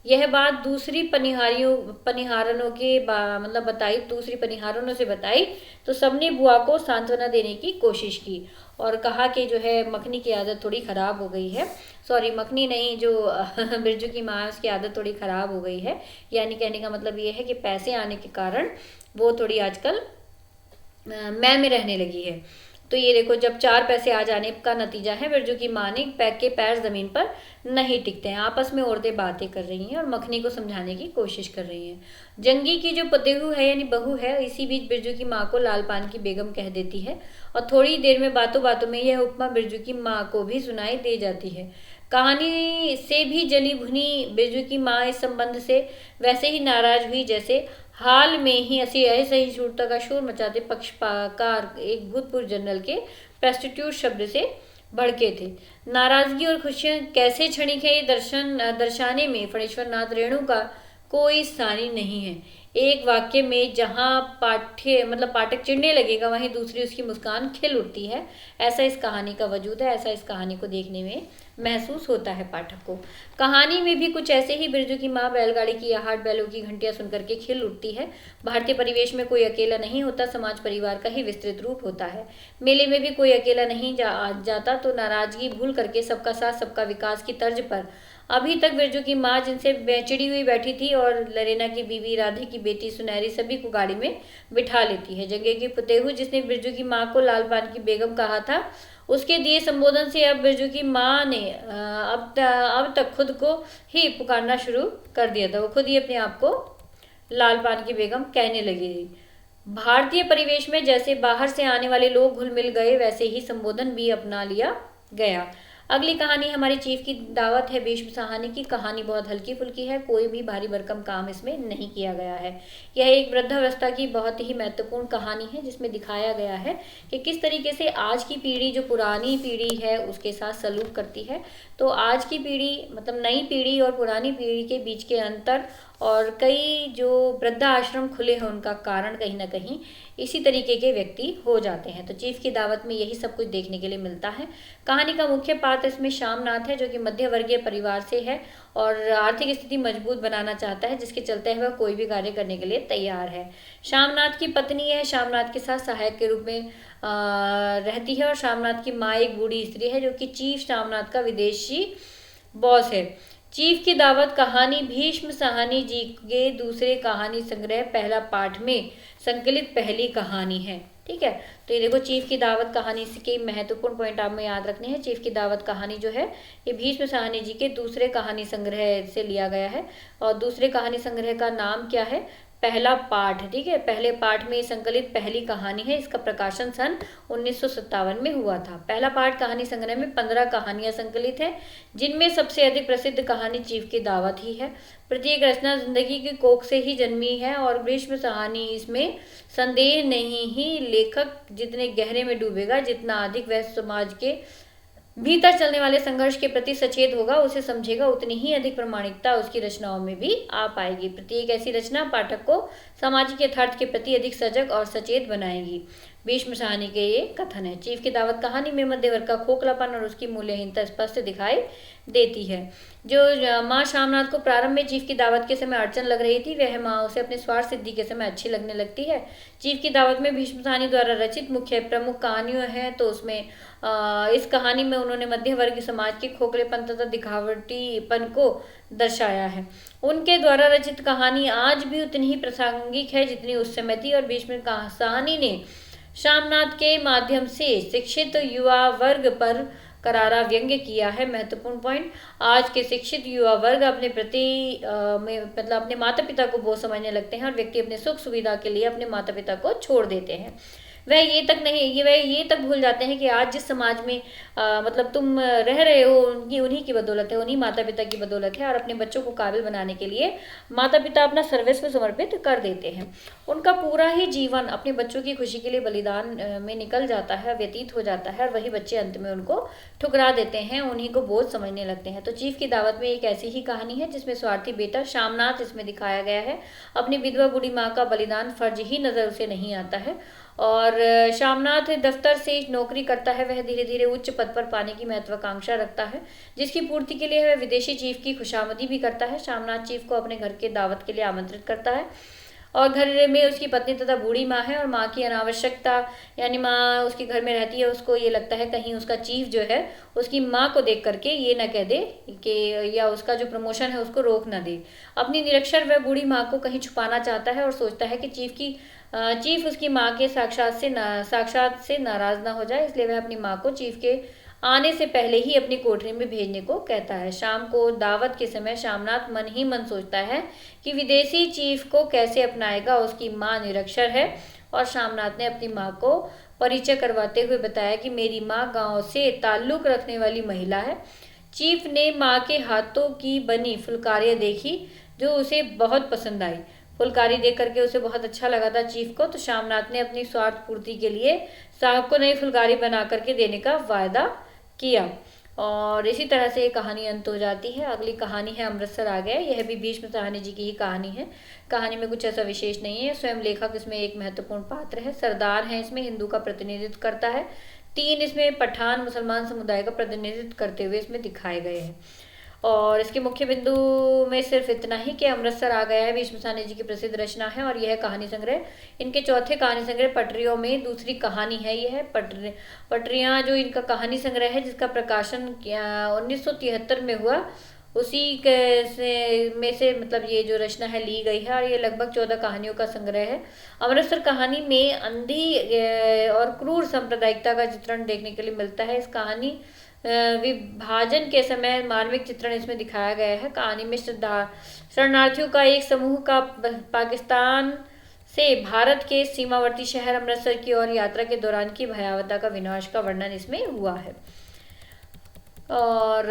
यह बात दूसरी पनिहारनों के मतलब बताई, दूसरी पनिहारनों से बताई, तो सबने बुआ को सांत्वना देने की कोशिश की और कहा कि जो है मखनी की आदत थोड़ी ख़राब हो गई है, सॉरी मखनी नहीं, जो बिरजू की माँ उसकी आदत थोड़ी ख़राब हो गई है, यानी कहने का मतलब ये है कि पैसे आने के कारण वो थोड़ी आजकल मैं में रहने लगी है। तो ये देखो, जब 4 पैसे आ जाने का नतीजा है बिरजू की माँ ने के पैर ज़मीन पर नहीं टिकते हैं। आपस में औरतें बातें कर रही हैं और मखनी को समझाने की कोशिश कर रही हैं। जंगी की जो पतेहू है यानी बहू है, इसी बीच बिरजू की माँ को लाल पान की बेगम कह देती है और थोड़ी देर में बातों बातों में यह उपमा बिरजू की माँ को भी सुनाई दे जाती है। कहानी से भी जली भुनी बिरजू की माँ इस संबंध से वैसे ही नाराज हुई जैसे हाल में ही असहिष्णुता का शोर मचाते पक्षकार एक भूतपूर्व जनरल के प्रेस्टिट्यूट शब्द से भड़के थे। नाराजगी और खुशियां कैसे क्षणिक है, ये दर्शाने में फणेश्वर नाथ रेणु का कोई स्थानी नहीं है। एक वाक्य में जहाँ पाठक चिढ़ने लगेगा, वहीं दूसरी उसकी मुस्कान खिल उठती है। ऐसा इस कहानी का वजूद है, ऐसा इस कहानी को देखने में महसूस होता है पाठक को। कहानी में भी कुछ ऐसे ही बिरजू की माँ बैलगाड़ी की आहट, बैलों की घंटियां सुनकर के खिल उठती है। भारतीय परिवेश में कोई अकेला नहीं होता, समाज परिवार का ही विस्तृत रूप होता है। मेले में भी कोई अकेला नहीं जाता, तो नाराजगी भूल करके सबका साथ सबका विकास की तर्ज पर अभी तक बिरजू की माँ जिनसे चिड़ी हुई बैठी थी और लरेना की बीवी, राधे की बेटी, सुनहरी सभी को गाड़ी में बिठा लेती है। जंगे की पुतेहू जिसने बिरजू की माँ को लाल पान की बेगम कहा था, उसके दिए संबोधन से अब बिरजू की माँ ने अब तक खुद को ही पुकारना शुरू कर दिया था। वो खुद ही अपने आप को लाल पान की बेगम कहने लगी थी। भारतीय परिवेश में जैसे बाहर से आने वाले लोग घुल मिल गए, वैसे ही संबोधन भी अपना लिया गया। अगली कहानी हमारी चीफ की दावत है भीष्म साहनी की। कहानी बहुत हल्की फुल्की है, कोई भी भारी भरकम काम इसमें नहीं किया गया है। यह एक वृद्धावस्था की बहुत ही महत्वपूर्ण कहानी है, जिसमें दिखाया गया है कि किस तरीके से आज की पीढ़ी जो पुरानी पीढ़ी है उसके साथ सलूक करती है। तो आज की पीढ़ी मतलब नई पीढ़ी और पुरानी पीढ़ी के बीच के अंतर और कई जो वृद्धा आश्रम खुले हैं उनका कारण कहीं ना कहीं इसी तरीके के व्यक्ति हो जाते हैं। तो चीफ की दावत में यही सब कुछ देखने के लिए मिलता है। कहानी का मुख्य पात्र इसमें श्यामनाथ है, जो कि मध्य वर्गीय परिवार से है और आर्थिक स्थिति मजबूत बनाना चाहता है, जिसके चलते वह कोई भी कार्य करने के लिए तैयार है। श्यामनाथ की पत्नी है, श्यामनाथ के साथ सहायक के रूप में रहती है और श्यामनाथ की माँ एक बूढ़ी स्त्री है, जो कि चीफ श्यामनाथ का विदेशी बॉस है। चीफ की दावत कहानी भीष्म साहनी जी के दूसरे कहानी संग्रह पहला पाठ में संकलित पहली कहानी है। ठीक है, तो ये देखो चीफ की दावत कहानी के महत्वपूर्ण पॉइंट आप में याद रखने हैं। चीफ की दावत कहानी जो है ये भीष्म साहनी जी के दूसरे कहानी संग्रह से लिया गया है और दूसरे कहानी संग्रह का नाम क्या है, पहला पाठ। ठीक है, पहले पाठ में संकलित पहली कहानी है। इसका प्रकाशन सन 1957 में हुआ था। पहला पाठ कहानी संग्रह में 15 कहानियां संकलित है, जिनमें सबसे अधिक प्रसिद्ध कहानी चीफ की दावत ही है। प्रत्येक रचना जिंदगी की कोख से ही जन्मी है और भीष्म साहनी इसमें संदेह नहीं ही लेखक जितने गहरे में डूबेगा, जितना अधिक वह समाज के भीतर चलने वाले संघर्ष के प्रति सचेत होगा, उसे समझेगा, उतनी ही अधिक प्रामाणिकता उसकी रचनाओं में भी आ पाएगी। प्रत्येक ऐसी रचना पाठक को सामाजिक यथार्थ के प्रति अधिक सजग और सचेत बनाएगी। भीष्म साहनी के ये कथन है। चीफ की दावत कहानी में मध्य वर्ग का खोखलापन और उसकी मूल्यहीनता स्पष्ट दिखाई देती है। जो माँ श्यामनाथ को प्रारंभ में चीफ की दावत के समय अड़चन लग रही थी, वह माँ उसे अपने स्वार्थ सिद्धि के समय अच्छी लगने लगती है। चीफ की दावत में भीष्म साहनी द्वारा रचित मुख्य प्रमुख कहानियां हैं, तो उसमें इस कहानी में उन्होंने मध्य वर्गीय समाज के खोखलेपन तथा दिखावटीपन को दर्शाया है। उनके द्वारा रचित कहानी आज भी उतनी ही प्रासंगिक है जितनी उस समय थी और भीष्म साहनी ने श्यामनाथ के माध्यम से शिक्षित युवा वर्ग पर करारा व्यंग्य किया है। महत्वपूर्ण पॉइंट, आज के शिक्षित युवा वर्ग अपने प्रति मतलब अपने माता पिता को बोझ समझने लगते हैं और व्यक्ति अपने सुख सुविधा के लिए अपने माता पिता को छोड़ देते हैं। वह ये तक भूल जाते हैं कि आज जिस समाज में मतलब तुम रह रहे हो उन्हीं की बदौलत है, उन्हीं माता पिता की बदौलत है। और अपने बच्चों को काबिल बनाने के लिए माता पिता अपना सर्वस्व समर्पित कर देते हैं। उनका पूरा ही जीवन अपने बच्चों की खुशी के लिए बलिदान में निकल जाता है, व्यतीत हो जाता है, और वही बच्चे अंत में उनको ठुकरा देते हैं, उन्हीं को बोझ समझने लगते हैं। तो चीफ की दावत में एक ऐसी ही कहानी है जिसमें स्वार्थी बेटा शामनाथ इसमें दिखाया गया है। अपनी विधवा बूढ़ी माँ का बलिदान फर्ज ही नजर उसे नहीं आता है। और शामनाथ दफ्तर से नौकरी करता है। वह धीरे धीरे उच्च पद पर पाने की महत्वाकांक्षा रखता है, जिसकी पूर्ति के लिए वह विदेशी चीफ की खुशामदी भी करता है। शामनाथ चीफ को अपने घर के दावत के लिए आमंत्रित करता है और घर में उसकी पत्नी तथा बूढ़ी माँ है और माँ की अनावश्यकता, यानी माँ उसके घर में रहती है, उसको ये लगता है कहीं उसका चीफ जो है उसकी माँ को देख करके ये न कह दे कि या उसका जो प्रमोशन है उसको रोक ना दे। अपनी निरक्षर वह बूढ़ी माँ को कहीं छुपाना चाहता है और सोचता है कि चीफ उसकी माँ के साक्षात से नाराज ना हो जाए, इसलिए वह अपनी माँ को चीफ के आने से पहले ही अपनी कोठरी में भेजने को कहता है। शाम को दावत के समय शामनाथ मन ही मन सोचता है कि विदेशी चीफ को कैसे अपनाएगा। उसकी माँ निरक्षर है और शामनाथ ने अपनी माँ को परिचय करवाते हुए बताया कि मेरी माँ गांव से ताल्लुक रखने वाली महिला है। चीफ ने माँ के हाथों की बनी फुलकारियाँ देखी जो उसे बहुत पसंद आई। फुलकारी देख करके उसे बहुत अच्छा लगा था चीफ को, तो शामनाथ ने अपनी स्वार्थ पूर्ति के लिए साहब को नई फुलकारी बना करके देने का वायदा किया। और इसी तरह से ये कहानी अंत हो जाती है। अगली कहानी है अमृतसर आ गए। यह भी भीष्म साहनी जी की ही कहानी है। कहानी में कुछ ऐसा विशेष नहीं है, स्वयं लेखक इसमें एक महत्वपूर्ण पात्र है। सरदार है इसमें, हिंदू का प्रतिनिधित्व करता है। 3 इसमें पठान मुसलमान समुदाय का प्रतिनिधित्व करते हुए इसमें दिखाए गए हैं। और इसके मुख्य बिंदु में सिर्फ इतना ही कि अमृतसर आ गया है भीष्म साहनी जी की प्रसिद्ध रचना है और यह कहानी संग्रह इनके चौथे कहानी संग्रह पटरियों में दूसरी कहानी है। यह पटरियाँ जो इनका कहानी संग्रह है जिसका प्रकाशन 1973 में हुआ, उसी में से मतलब ये जो रचना है ली गई है और ये लगभग 14 कहानियों का संग्रह है। अमृतसर कहानी में अंधी और क्रूर सांप्रदायिकता का चित्रण देखने के लिए मिलता है। इस कहानी विभाजन के समय मार्मिक चित्रण इसमें दिखाया गया है। कहानी में शरणार्थियों का एक समूह का पाकिस्तान से भारत के सीमावर्ती शहर अमृतसर की ओर यात्रा के दौरान की भयावहता का विनाश का वर्णन इसमें हुआ है। और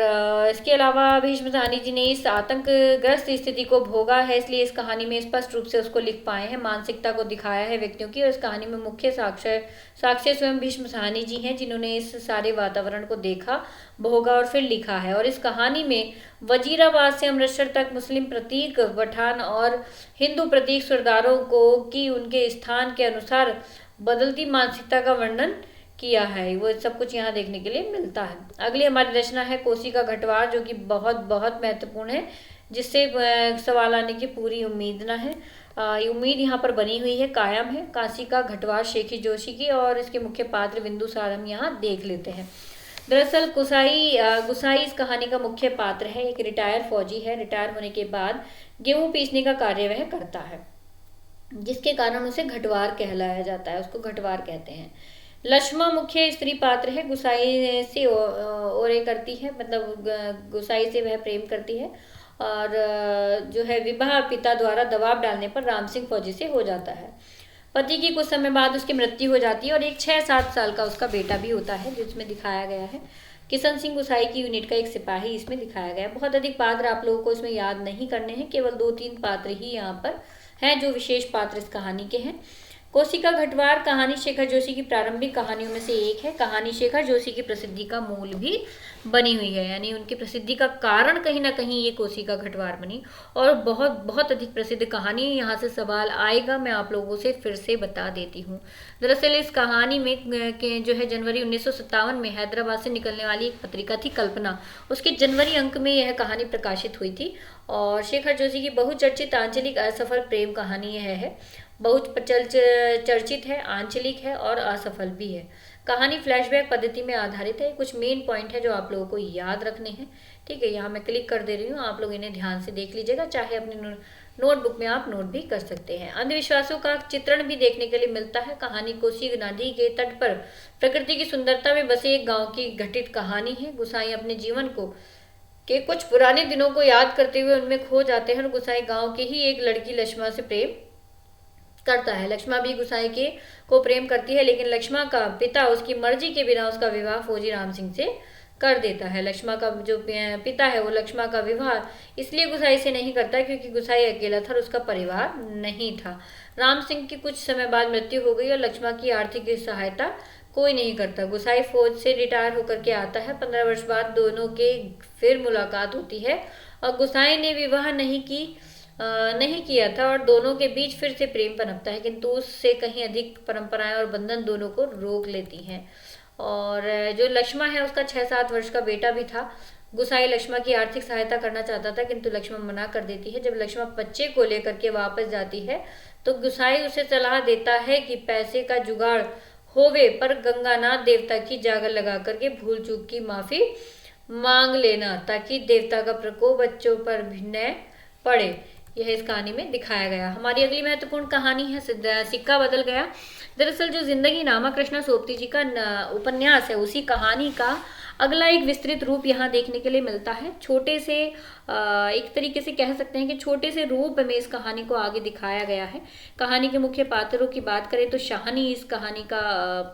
इसके अलावा भीष्म साहनी जी ने इस आतंकग्रस्त स्थिति को भोगा है, इसलिए इस कहानी में स्पष्ट रूप से उसको लिख पाए हैं, मानसिकता को दिखाया है व्यक्तियों की। और इस कहानी में मुख्य साक्ष्य स्वयं भीष्म साहनी जी हैं, जिन्होंने इस सारे वातावरण को देखा, भोगा और फिर लिखा है। और इस कहानी में वजीराबाद से अमृतसर तक मुस्लिम प्रतीक पठान और हिंदू प्रतीक सरदारों को की उनके स्थान के अनुसार बदलती मानसिकता का वर्णन किया है। वो सब कुछ यहाँ देखने के लिए मिलता है। अगली हमारी रचना है कोसी का घटवार, जो कि बहुत बहुत महत्वपूर्ण है, जिससे सवाल आने की पूरी उम्मीद ना है। उम्मीद यहाँ पर बनी हुई है, कायम है। काशी का घटवार शेखी जोशी की और इसके मुख्य पात्र बिंदुसार हम यहाँ देख लेते हैं। दरअसल गुसाई इस कहानी का मुख्य पात्र है। एक रिटायर फौजी है। रिटायर होने के बाद गेहूँ पीसने का कार्य वह करता है, जिसके कारण उसे घटवार कहलाया जाता है, उसको घटवार कहते हैं। लक्ष्मा मुख्य स्त्री पात्र है। गुसाई से ओरे करती है, मतलब गुसाई से वह प्रेम करती है और जो है विवाह पिता द्वारा दबाव डालने पर राम सिंह फौजी से हो जाता है। पति की कुछ समय बाद उसकी मृत्यु हो जाती है और एक 6-7 साल का उसका बेटा भी होता है, जिसमें दिखाया गया है। किशन सिंह गुसाई की यूनिट का एक सिपाही इसमें दिखाया गया है। बहुत अधिक पात्र आप लोगों को इसमें याद नहीं करने हैं, केवल 2-3 पात्र ही यहाँ पर हैं जो विशेष पात्र इस कहानी के हैं। कोसी का घटवार कहानी शेखर जोशी की प्रारंभिक कहानियों में से एक है। कहानी शेखर जोशी की प्रसिद्धि का मूल भी बनी हुई है, यानी उनकी प्रसिद्धि का कारण कहीं ना कहीं ये कोसी का घटवार बनी। और बहुत बहुत अधिक प्रसिद्ध कहानी, यहाँ से सवाल आएगा, मैं आप लोगों से फिर से बता देती हूँ। दरअसल इस कहानी में जो है जनवरी 1957 में हैदराबाद से निकलने वाली एक पत्रिका थी कल्पना, उसके जनवरी अंक में यह कहानी प्रकाशित हुई थी। और शेखर जोशी की बहुचर्चित आंचलिक असफल प्रेम कहानी यह है। बहुत चर्चित है, आंचलिक है और असफल भी है। कहानी फ्लैशबैक पद्धति में आधारित है। कुछ मेन पॉइंट है जो आप लोगों को याद रखने हैं, ठीक है। यहाँ मैं क्लिक कर दे रही हूँ, आप लोग इन्हें ध्यान से देख लीजिएगा, चाहे अपने नोटबुक में आप नोट भी कर सकते हैं। अंधविश्वासों का चित्रण भी देखने के लिए मिलता है। कहानी कोसी नदी के तट पर प्रकृति की सुंदरता में बसे एक गांव की घटित कहानी है। गुसाई अपने जीवन को के कुछ पुराने दिनों को याद करते हुए उनमें खो जाते हैं और गुसाई गांव के ही एक लड़की लक्ष्मा से प्रेम करता है। लक्ष्मा भी गुसाई के को प्रेम करती है, लेकिन लक्ष्मा का पिता उसकी मर्जी के बिना उसका विवाह फौजी राम सिंह से कर देता है। लक्ष्मा का जो पिता है वो लक्ष्मा का विवाह इसलिए गुसाई से नहीं करता क्योंकि गुसाई अकेला था और उसका परिवार नहीं था। राम सिंह की कुछ समय बाद मृत्यु हो गई और लक्ष्मा की आर्थिक सहायता कोई नहीं करता। गुसाई फौज से रिटायर होकर के आता है। 15 वर्ष बाद दोनों के फिर मुलाकात होती है और गुसाई ने विवाह नहीं किया था और दोनों के बीच फिर से प्रेम पनपता है, किंतु उससे कहीं अधिक परंपराएं और बंधन दोनों को रोक लेती हैं। और जो लक्ष्मा है उसका 6-7 वर्ष का बेटा भी था। गुसाई लक्ष्मा की आर्थिक सहायता करना चाहता था, किंतु लक्ष्मा मना कर देती है। जब लक्ष्मा बच्चे को लेकर के वापस जाती है तो गुसाई उसे सलाह देता है कि पैसे का जुगाड़ होवे पर गंगानाथ देवता की जागर लगा करके भूल चूक की माफी मांग लेना, ताकि देवता का प्रकोप बच्चों पर भी न पड़े। यह इस कहानी में दिखाया गया। हमारी अगली महत्वपूर्ण कहानी है सिक्का बदल गया। दरअसल जो जिंदगी नामा कृष्णा सोबती जी का उपन्यास है, उसी कहानी का अगला एक विस्तृत रूप यहाँ देखने के लिए मिलता है। छोटे से एक तरीके से कह सकते हैं कि छोटे से रूप में इस कहानी को आगे दिखाया गया है। कहानी के मुख्य पात्रों की बात करें तो शाहनी इस कहानी का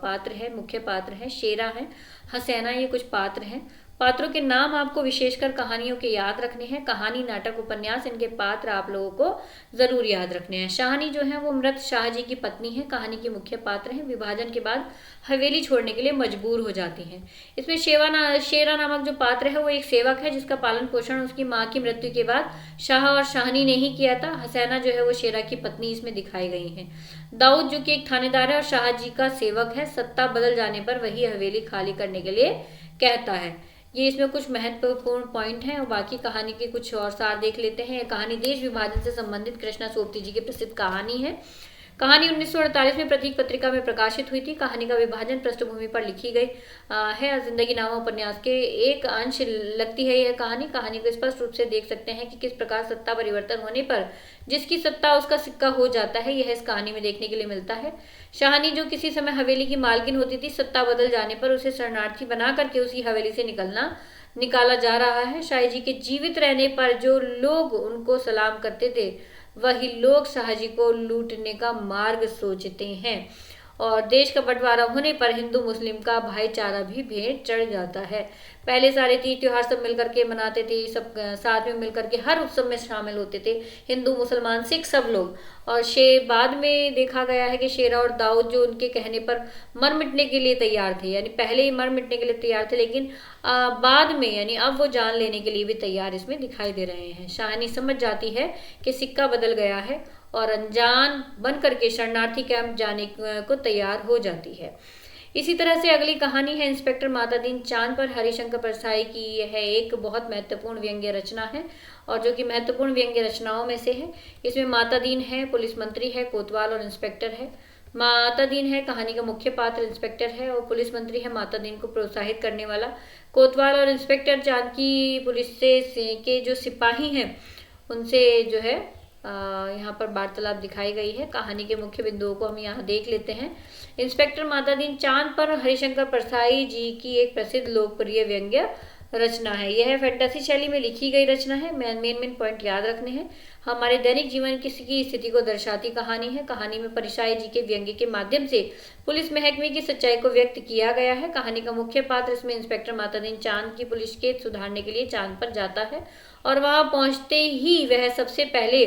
पात्र है, मुख्य पात्र है। शेरा है, हसैना, ये कुछ पात्र हैं। पात्रों के नाम आपको विशेषकर कहानियों के याद रखने हैं। कहानी, नाटक, उपन्यास, इनके पात्र आप लोगों को जरूर याद रखने हैं। शाहनी जो है वो मृत शाह जी की पत्नी है। कहानी के मुख्य पात्र हैं। विभाजन के बाद हवेली छोड़ने के लिए मजबूर हो जाती हैं। इसमें शेरा नामक जो पात्र है वो एक सेवक है जिसका पालन पोषण उसकी माँ की मृत्यु के बाद शाह और शाहनी ने ही किया था। हसैना जो है वो शेरा की पत्नी इसमें दिखाई गई है। दाऊद जो कि एक थानेदार है और शाह जी का सेवक है। सत्ता बदल जाने पर वही हवेली खाली करने के लिए कहता है। ये इसमें कुछ महत्वपूर्ण पॉइंट हैं और बाकी कहानी के कुछ और सार देख लेते हैं। यह कहानी देश विभाजन से संबंधित कृष्णा सोबती जी की प्रसिद्ध कहानी है। कहानी 1948 में प्रतीक पत्रिका में प्रकाशित हुई थी। कहानी का विभाजन पृष्ठभूमि पर लिखी गई है। जिंदगी नामा उपन्यास के एक अंश लगती है यह कहानी। कहानी को स्पष्ट रूप से देख सकते हैं कि किस प्रकार सत्ता परिवर्तन होने पर जिसकी सत्ता उसका सिक्का हो जाता है, यह इस कहानी में देखने के लिए मिलता है। शाहनी जो किसी समय हवेली की मालकिन होती थी, सत्ता बदल जाने पर उसे शरणार्थी बना करके उसी हवेली से निकाला जा रहा है। शाही जी के जीवित रहने पर जो लोग उनको सलाम करते थे वही लोग शाहजी को लूटने का मार्ग सोचते हैं और देश का बंटवारा होने पर हिंदू मुस्लिम का भाईचारा भी भेंट चढ़ जाता है। पहले सारे तीज त्योहार सब मिलकर के मनाते थे, सब साथ में मिलकर के हर उत्सव में शामिल होते थे, हिंदू मुसलमान सिख सब लोग। और बाद में देखा गया है कि शेरा और दाऊद जो उनके कहने पर मर मिटने के लिए तैयार थे, यानी पहले ही मर मिटने के लिए तैयार थे, लेकिन बाद में यानी अब वो जान लेने के लिए भी तैयार इसमें दिखाई दे रहे हैं। शाहनी समझ जाती है कि सिक्का बदल गया है और अनजान बन करके शरणार्थी कैंप जाने को तैयार हो जाती है। इसी तरह से अगली कहानी है इंस्पेक्टर मातादीन चांद पर हरिशंकर परसाई की। यह एक बहुत महत्वपूर्ण व्यंग्य रचना है और जो कि महत्वपूर्ण व्यंग्य रचनाओं में से है। इसमें मातादीन है, पुलिस मंत्री है, कोतवाल और इंस्पेक्टर है। मातादीन है कहानी का मुख्य पात्र, इंस्पेक्टर है और पुलिस मंत्री है मातादीन को प्रोत्साहित करने वाला। कोतवाल और इंस्पेक्टर चांद की पुलिस से के जो सिपाही हैं उनसे जो है यहाँ पर वार्तालाप दिखाई गई है। कहानी के मुख्य बिंदुओं को हम यहाँ देख लेते हैं। इंस्पेक्टर मातादीन चांद पर हरिशंकर परसाई जी की एक प्रसिद्ध लोकप्रिय व्यंग्य रचना है। यह फैंटेसी शैली में लिखी गई रचना है। मेन पॉइंट याद रखने हैं। हमारे दैनिक जीवन की स्थिति को दर्शाती कहानी है। कहानी में परसाई जी के व्यंग्य के माध्यम से पुलिस महकमे की सच्चाई को व्यक्त किया गया है। कहानी का मुख्य पात्र इसमें इंस्पेक्टर मातादीन चांद की पुलिस के सुधारने के लिए चांद पर जाता है और वहां पहुंचते ही वह सबसे पहले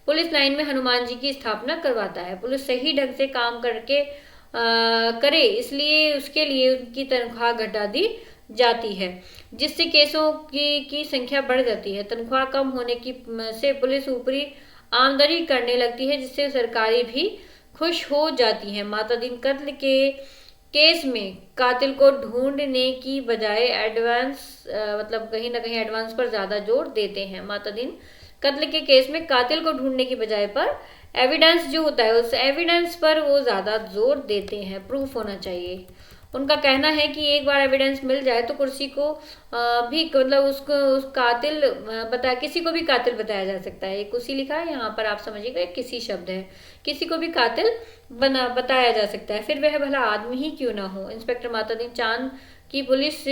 पुलिस लाइन में हनुमान जी की स्थापना करवाता है। पुलिस सही ढंग से काम करे इसलिए उसके लिए उनकी तनख्वाह घटा दी जाती है, जिससे केसों की संख्या बढ़ जाती है। तनख्वाह कम होने की से पुलिस ऊपरी आमदनी करने लगती है, जिससे सरकारी भी खुश हो जाती है। मातादीन कत्ल के केस में कातिल को ढूंढने की बजाय मतलब कहीं ना कहीं एडवांस पर ज्यादा जोर देते हैं। मातादीन कत्ल के केस में कातिल को ढूंढने की बजाय पर एविडेंस जो होता है उस एविडेंस पर वो ज्यादा जोर देते हैं, प्रूफ होना चाहिए। उनका कहना है कि एक बार एविडेंस मिल जाए तो कुर्सी को भी मतलब उसको उस कातिल बता किसी को भी कातिल बताया जा सकता है। एक कुर्सी लिखा है यहाँ पर, आप समझिएगा किसी शब्द है, किसी को भी कातिल बताया जा सकता है, फिर वह भला आदमी ही क्यों ना हो। इंस्पेक्टर मातादीन चांद की पुलिस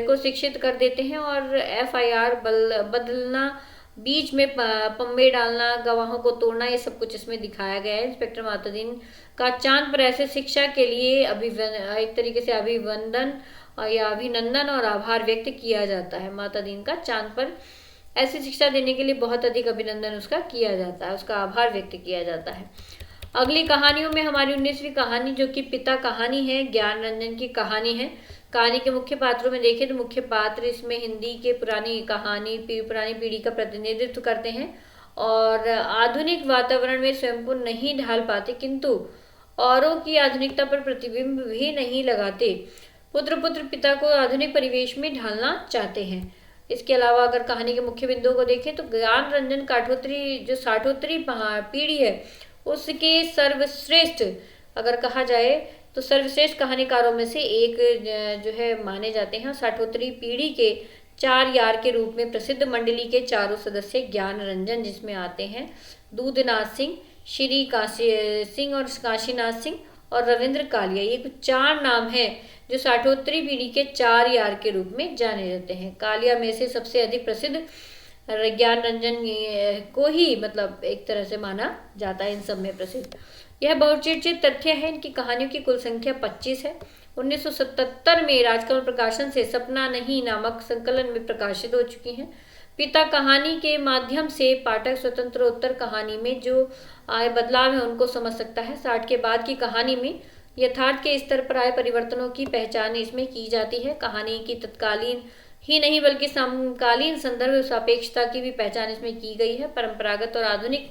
को शिक्षित कर देते हैं और FIR बदलना, बीच में पंबे डालना, गवाहों को तोड़ना, ये सब कुछ इसमें दिखाया गया है। इंस्पेक्टर मातादीन का चांद पर ऐसे शिक्षा के लिए एक तरीके से अभिवंदन या अभिनंदन और आभार व्यक्त किया जाता है। मातादीन का चांद पर ऐसी शिक्षा देने के लिए बहुत अधिक अभिनंदन उसका किया जाता है, उसका आभार व्यक्त किया जाता है। अगली कहानियों में हमारी 19वीं कहानी जो कि पिता कहानी है, ज्ञान रंजन की कहानी है। कहानी के मुख्य पात्रों में देखें तो मुख्य पात्र इसमें हिंदी के पुरानी पीढ़ी का प्रतिनिधित्व करते हैं और आधुनिक वातावरण में स्वयं को नहीं ढाल पाते, किंतु औरों की आधुनिकता पर प्रतिबिंब भी नहीं लगाते। पुत्र पिता को आधुनिक परिवेश में ढालना चाहते हैं। इसके अलावा अगर कहानी के मुख्य बिंदुओं को देखें तो ज्ञान रंजन काठोत्री जो साठोत्तरी पीढ़ी है उसके सर्वश्रेष्ठ अगर कहा जाए तो सर्वश्रेष्ठ कहानीकारों में से एक जो है माने जाते हैं। साठोत्तरी पीढ़ी के 4 यार के रूप में प्रसिद्ध मंडली के चारों सदस्य ज्ञान रंजन, जिसमें आते हैं दूधनाथ सिंह, श्री काशी सिंह और काशीनाथ सिंह और रविंद्र कालिया। ये कुछ 4 नाम हैं जो साठोत्तरी पीढ़ी के 4 यार के रूप में जाने जाते हैं। कालिया में से सबसे अधिक प्रसिद्ध ज्ञान रंजन को ही मतलब एक तरह से माना जाता है इन सब में प्रसिद्ध। यह बहुचर्चित तथ्य है। इनकी कहानियों की कुल संख्या 25 है। 1977 में राजकमल प्रकाशन से सपना नहीं नामक संकलन में प्रकाशित हो चुकी हैं। पिता कहानी के माध्यम से पाठक स्वतंत्रोत्तर कहानी में जो आए बदलाव है उनको समझ सकता है। 60 के बाद की कहानी में यथार्थ के स्तर पर आए परिवर्तनों की पहचान इसमें की जाती है। कहानी की तत्कालीन ही नहीं बल्कि समकालीन संदर्भ सापेक्षता की भी पहचान इसमें की गई है। परंपरागत और आधुनिक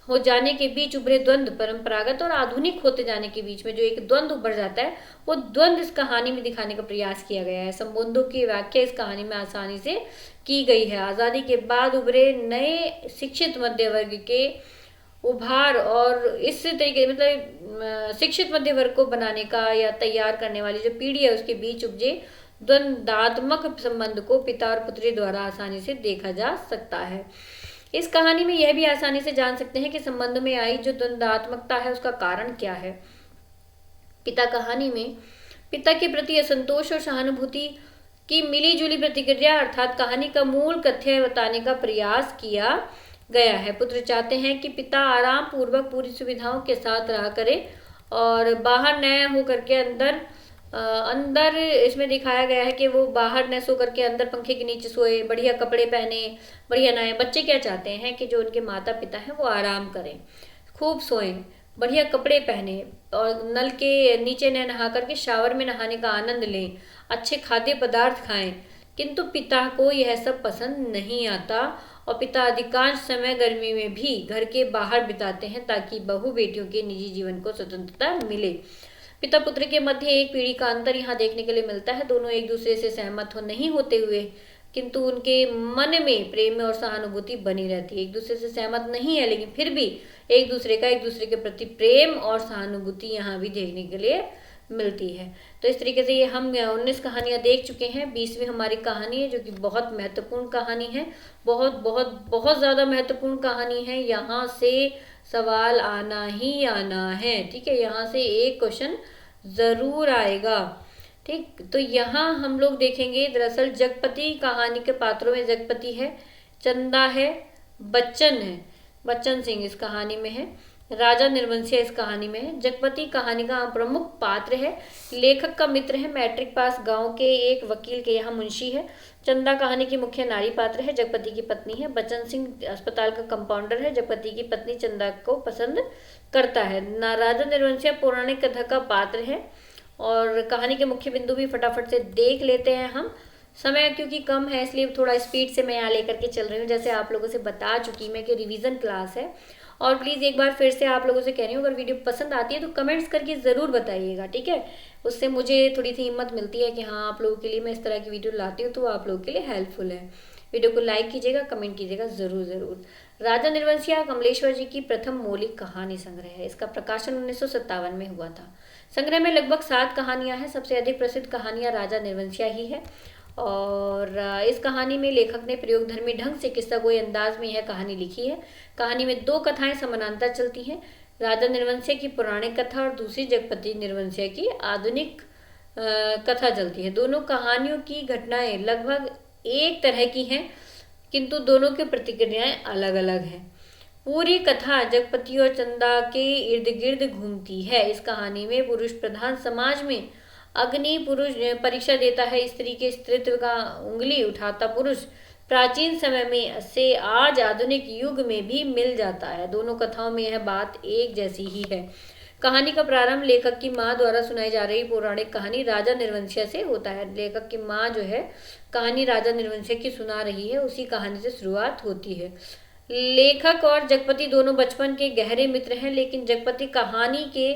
हो जाने के बीच उभरे द्वंद्व, परंपरागत और आधुनिक होते जाने के बीच में जो एक द्वंद्व उभर जाता है वो द्वंद्व इस कहानी में दिखाने का प्रयास किया गया है। संबंधों की व्याख्या इस कहानी में आसानी से की गई है। आज़ादी के बाद उभरे नए शिक्षित मध्य वर्ग के उभार और इस तरीके मतलब शिक्षित मध्य वर्ग को बनाने का या तैयार करने वाली जो पीढ़ी है उसके बीच उपजे द्वंद्वात्मक संबंध को पिता और पुत्री द्वारा आसानी से देखा जा सकता है। इस कहानी में यह भी आसानी से जान सकते हैं कि संबंध में आई जो द्वंद्वात्मकता है उसका कारण क्या है। पिता कहानी में पिता के प्रति असंतोष और सहानुभूति की मिली-जुली प्रतिक्रिया अर्थात कहानी का मूल कथ्य बताने का प्रयास किया गया है। पुत्र चाहते हैं कि पिता आराम पूर्वक पूरी सुविधाओं के साथ रहा करे और बाहर न हो करके अंदर इसमें दिखाया गया है कि वो बाहर न सो करके अंदर पंखे के नीचे सोए, बढ़िया कपड़े पहने, बढ़िया नए। बच्चे क्या चाहते हैं कि जो उनके माता पिता हैं वो आराम करें, खूब सोएं, बढ़िया कपड़े पहने और नल के नीचे न नहा करके शावर में नहाने का आनंद लें, अच्छे खाद्य पदार्थ खाएं। किंतु पिता को यह सब पसंद नहीं आता और पिता अधिकांश समय गर्मी में भी घर के बाहर बिताते हैं ताकि बहू बेटियों के निजी जीवन को स्वतंत्रता मिले। पिता पुत्र के मध्य एक पीढ़ी का अंतर यहाँ देखने के लिए मिलता है। दोनों एक दूसरे से सहमत नहीं होते हुए किंतु उनके मन में प्रेम और सहानुभूति बनी रहती है। एक दूसरे से सहमत नहीं है लेकिन फिर भी एक दूसरे के प्रति प्रेम और सहानुभूति यहाँ भी देखने के लिए मिलती है। तो इस तरीके से ये हम 19 कहानियाँ देख चुके हैं। 20वीं हमारी कहानी है जो कि बहुत महत्वपूर्ण कहानी है, बहुत बहुत बहुत ज़्यादा महत्वपूर्ण कहानी है। यहाँ से सवाल आना ही आना है, ठीक है, यहाँ से एक क्वेश्चन ज़रूर आएगा। ठीक, तो यहाँ हम लोग देखेंगे दरअसल जगपति कहानी के पात्रों में जगपति है, चंदा है, बच्चन सिंह इस कहानी में है, राजा निर्वंशिया इस कहानी में है। जगपति कहानी का प्रमुख पात्र है, लेखक का मित्र है, मैट्रिक पास गांव के एक वकील के यहाँ मुंशी है। चंदा कहानी की मुख्य नारी पात्र है, जगपति की पत्नी है। बच्चन सिंह अस्पताल का कंपाउंडर है, जगपति की पत्नी चंदा को पसंद करता है। राजा निर्वंशिया पौराणिक कथा का पात्र है। और कहानी के मुख्य बिंदु भी फटाफट से देख लेते हैं हम। समय क्योंकि कम है इसलिए थोड़ा स्पीड से मैं यहाँ लेकर के चल रही हूँ। जैसे आप लोगों से बता चुकी मैं कि रिवीजन क्लास है। और प्लीज़ एक बार फिर से आप लोगों से कह रही हूँ अगर वीडियो पसंद आती है तो कमेंट्स करके ज़रूर बताइएगा, ठीक है। उससे मुझे थोड़ी सी हिम्मत मिलती है कि हाँ आप लोगों के लिए मैं इस तरह की वीडियो लाती हूँ तो आप लोगों के लिए हेल्पफुल है। वीडियो को लाइक कीजिएगा, कमेंट कीजिएगा ज़रूर। राजा निर्वंशिया कमलेश्वर जी की प्रथम मौलिक कहानी संग्रह है। इसका प्रकाशन 1957 में हुआ था। संग्रह में लगभग 7 कहानियां हैं। सबसे अधिक प्रसिद्ध कहानियां राजा निर्वंशिया ही है। और इस कहानी में लेखक ने प्रयोगधर्मी ढंग से किस्सा गोई अंदाज में यह कहानी लिखी है। कहानी में 2 कथाएं समानांतर चलती हैं, राजा निर्वंशिया की पौराणिक कथा और दूसरी जगपति निर्वंशिया की आधुनिक कथा चलती है। दोनों कहानियों की घटनाएं लगभग एक तरह की हैं, किंतु दोनों की प्रतिक्रियाएं अलग अलग हैं। पूरी कथा जगपति और चंदा के इर्द गिर्द घूमती है। इस कहानी में पुरुष प्रधान समाज में अग्नि पुरुष परीक्षा देता है। स्त्री के स्त्रीत्व का उंगली उठाता पुरुष प्राचीन समय में से आज आधुनिक युग में भी मिल जाता है। दोनों कथाओं में यह बात एक जैसी ही है। कहानी का प्रारंभ लेखक की माँ द्वारा सुनाई जा रही पौराणिक कहानी राजा निर्वंशिया से होता है। लेखक की माँ जो है कहानी राजा निर्वंशिया की सुना रही है, उसी कहानी से शुरुआत होती है। लेखक और जगपति दोनों बचपन के गहरे मित्र हैं, लेकिन जगपति कहानी के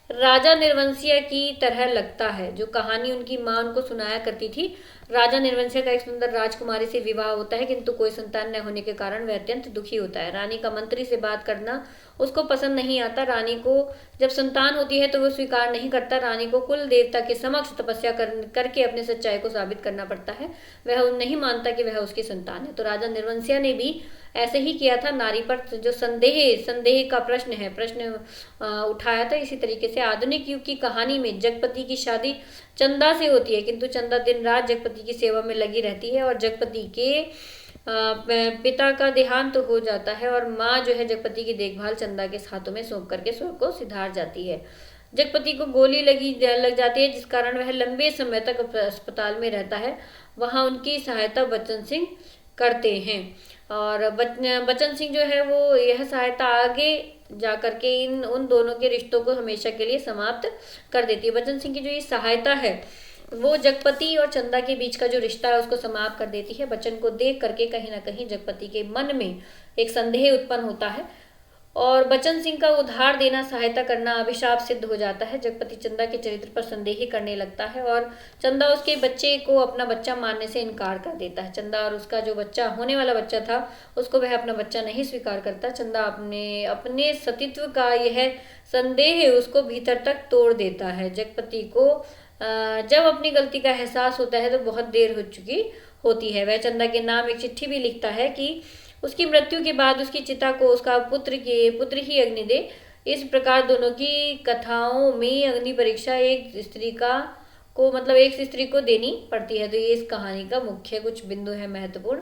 राजा निर्वंशिया की तरह लगता है जो कहानी उनकी माँ उनको सुनाया करती थी। राजा निर्वंशिया का एक सुंदर राजकुमारी से विवाह होता है, किंतु कोई संतान न होने के कारण वह अत्यंत दुखी होता है। रानी का मंत्री से बात करना उसको पसंद नहीं आता। रानी को जब संतान होती है तो वो स्वीकार नहीं करता। रानी को कुल देवता के समक्ष तपस्या करके अपनी सच्चाई को साबित करना पड़ता है। वह नहीं मानता कि वह उसकी संतान है। तो राजा निर्वंशिया ने भी ऐसे ही किया था। नारी पर जो संदेह का प्रश्न उठाया था। इसी तरीके से आधुनिक युग की कहानी में जगपति की शादी चंदा से होती है, किंतु चंदा दिन रात जगपति की सेवा में लगी रहती है और जगपति के पिता का देहांत तो हो जाता है और माँ जो है जगपति की देखभाल चंदा के हाथों में सौंप करके स्वर्ग को सिधार जाती है। जगपति को गोली लग जाती है, जिस कारण वह लंबे समय तक अस्पताल में रहता है। वहाँ उनकी सहायता बच्चन सिंह करते हैं और बच्चन सिंह जो है वो यह सहायता आगे जा करके उन दोनों के रिश्तों को हमेशा के लिए समाप्त कर देती है। बच्चन सिंह की जो ये सहायता है वो जगपति और चंदा के बीच का जो रिश्ता है उसको समाप्त कर देती है। बच्चन को देख करके कहीं ना कहीं जगपति के मन में एक संदेह उत्पन्न होता है और बच्चन सिंह का उधार देना, सहायता करना अभिशाप सिद्ध हो जाता है। जगपति चंदा के चरित्र पर संदेह करने लगता है और चंदा उसके बच्चे को अपना बच्चा मानने से इनकार कर देता है। चंदा और उसका जो बच्चा होने वाला बच्चा था उसको वह अपना बच्चा नहीं स्वीकार करता। चंदा अपने सतीत्व का यह संदेह उसको भीतर तक तोड़ देता है। जगपति को जब अपनी गलती का एहसास होता है तो बहुत देर हो चुकी होती है। वह चंदा के नाम एक चिट्ठी भी लिखता है कि उसकी मृत्यु के बाद उसकी चिता को उसका पुत्र ही अग्नि दे। इस प्रकार दोनों की कथाओं में अग्नि परीक्षा एक स्त्री को देनी पड़ती है। तो ये इस कहानी का मुख्य कुछ बिंदु है महत्वपूर्ण।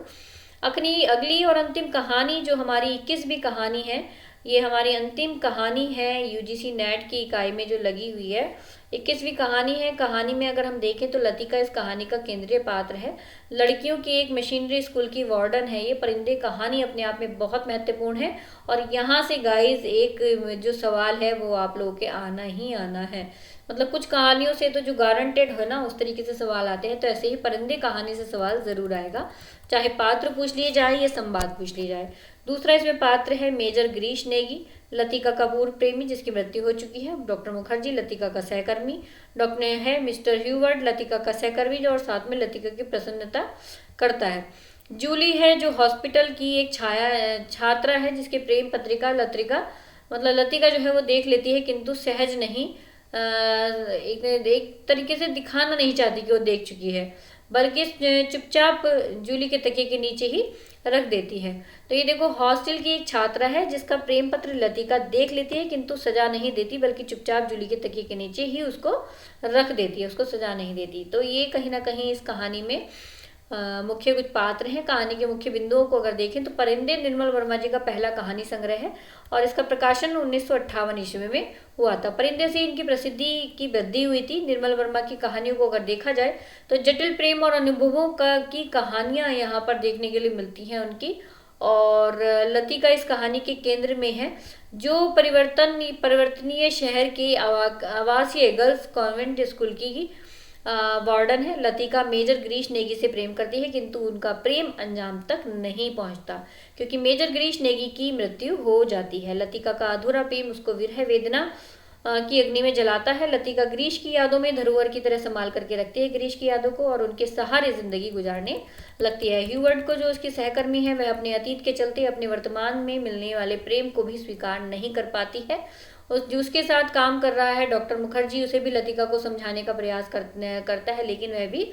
अगली और अंतिम कहानी जो हमारी 21वीं कहानी है, ये हमारी अंतिम कहानी है यूजीसी नेट की इकाई में जो लगी हुई है। 21वीं कहानी है। कहानी में अगर हम देखें तो लतिका इस कहानी का केंद्रीय पात्र है। लड़कियों की एक मशीनरी स्कूल की वार्डन है। ये परिंदे कहानी अपने आप में बहुत महत्वपूर्ण है और यहाँ से गाइस एक जो सवाल है वो आप लोगों के आना ही आना है। मतलब कुछ कहानियों से तो जो गारंटेड है ना उस तरीके से सवाल आते हैं, तो ऐसे ही परिंदे कहानी से सवाल जरूर आएगा, चाहे पात्र पूछ लिए जाए या संवाद पूछ ली जाए। दूसरा इसमें पात्र है मेजर गिरीश नेगी, लतिका का पूर्व प्रेमी जिसकी मृत्यु हो चुकी है। डॉक्टर मुखर्जी लतिका का सहकर्मी, डॉक्टर है मिस्टर ह्यूवर्ड लतिका का सहकर्मी और साथ में लतिका की प्रसन्नता करता है। जूली है जो हॉस्पिटल की एक छात्रा है जिसके प्रेम पत्रिका लतिका जो है वो देख लेती है, किंतु सहज नहीं, एक तरीके से दिखाना नहीं चाहती कि वो देख चुकी है, बल्कि चुपचाप जूली के तकिए के नीचे ही रख देती है। तो ये देखो हॉस्टल की एक छात्रा है जिसका प्रेम पत्र लतिका देख लेती है, किंतु सजा नहीं देती, बल्कि चुपचाप जूली के तकिए के नीचे ही उसको रख देती है, उसको सजा नहीं देती। तो ये कहीं ना कहीं इस कहानी में मुख्य कुछ पात्र हैं। कहानी के मुख्य बिंदुओं को अगर देखें तो परिंदे निर्मल वर्मा जी का पहला कहानी संग्रह है और इसका प्रकाशन 1958 ईस्वी में हुआ था। परिंदे से इनकी प्रसिद्धि की वृद्धि हुई थी। निर्मल वर्मा की कहानियों को अगर देखा जाए तो जटिल प्रेम और अनुभवों की कहानियां यहाँ पर देखने के लिए मिलती हैं उनकी। और लतिका इस कहानी के केंद्र में है जो परिवर्तनीय शहर के आवासीय गर्ल्स कॉन्वेंट स्कूल की वार्डन है। लतिका मेजर गिरीश नेगी से प्रेम करती है, किंतु उनका प्रेम अंजाम तक नहीं पहुंचता क्योंकि मेजर गिरीश नेगी की मृत्यु हो जाती है। लतिका का अधूरा प्रेम उसको विरह वेदना की अग्नि में जलाता है। लतिका गिरीश की यादों में धरोहर की तरह संभाल करके रखती है गिरीश की यादों को और उनके सहारे जिंदगी गुजारने लगती है। ह्यूवर्ड को जो उसकी सहकर्मी है वह अपने अतीत के चलते अपने वर्तमान में मिलने वाले प्रेम को भी स्वीकार नहीं कर पाती है जो उसके साथ काम कर रहा है डॉक्टर मुखर्जी, उसे भी लतिका को समझाने का प्रयास करता है, लेकिन वह भी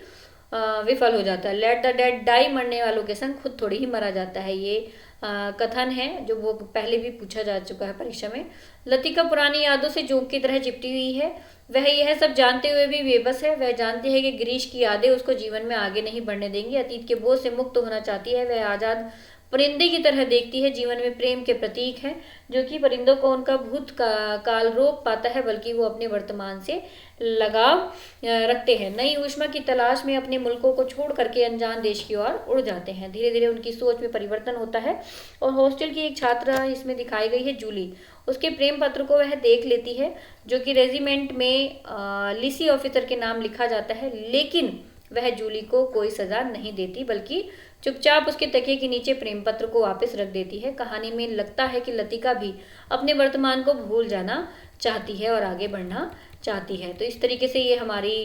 विफल हो जाता है। लेट द डेड डाई, मरने वालों के संग खुद थोड़ी ही मरा जाता है, ये कथन है जो वो पहले भी पूछा जा चुका है परीक्षा में। लतिका पुरानी यादों से जोंक की तरह चिपटी हुई है। वह यह सब जानते हुए भी बेबस है। वह जानती है कि गिरीश की यादें उसको जीवन में आगे नहीं बढ़ने देंगी। अतीत के बोझ से मुक्त होना चाहती है। वह आज़ाद परिंदे की तरह देखती है। जीवन में प्रेम के प्रतीक है जो कि परिंदों को उनका भूत काल रोक पाता है, बल्कि वो अपने वर्तमान से लगाव रखते हैं। नई ऊष्मा की तलाश में अपने मुल्कों को छोड़ करके अनजान देश की ओर उड़ जाते हैं। धीरे धीरे उनकी सोच में परिवर्तन होता है और हॉस्टल की एक छात्रा इसमें दिखाई गई है, जूली। उसके प्रेम पत्र को वह देख लेती है जो कि रेजिमेंट में लिसी ऑफिसर के नाम लिखा जाता है, लेकिन वह जूली को कोई सजा नहीं देती, बल्कि चुपचाप उसके तकिए के नीचे प्रेम पत्र को वापस रख देती है। कहानी में लगता है कि लतिका भी अपने वर्तमान को भूल जाना चाहती है और आगे बढ़ना चाहती है। तो इस तरीके से ये हमारी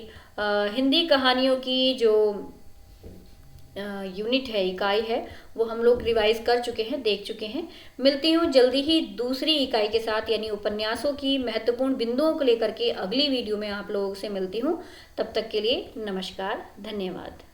हिंदी कहानियों की जो यूनिट है, इकाई है, वो हम लोग रिवाइज कर चुके हैं, देख चुके हैं। मिलती हूँ जल्दी ही दूसरी इकाई के साथ, यानी उपन्यासों की महत्वपूर्ण बिंदुओं को लेकर के अगली वीडियो में आप लोगों से मिलती हूँ। तब तक के लिए नमस्कार, धन्यवाद।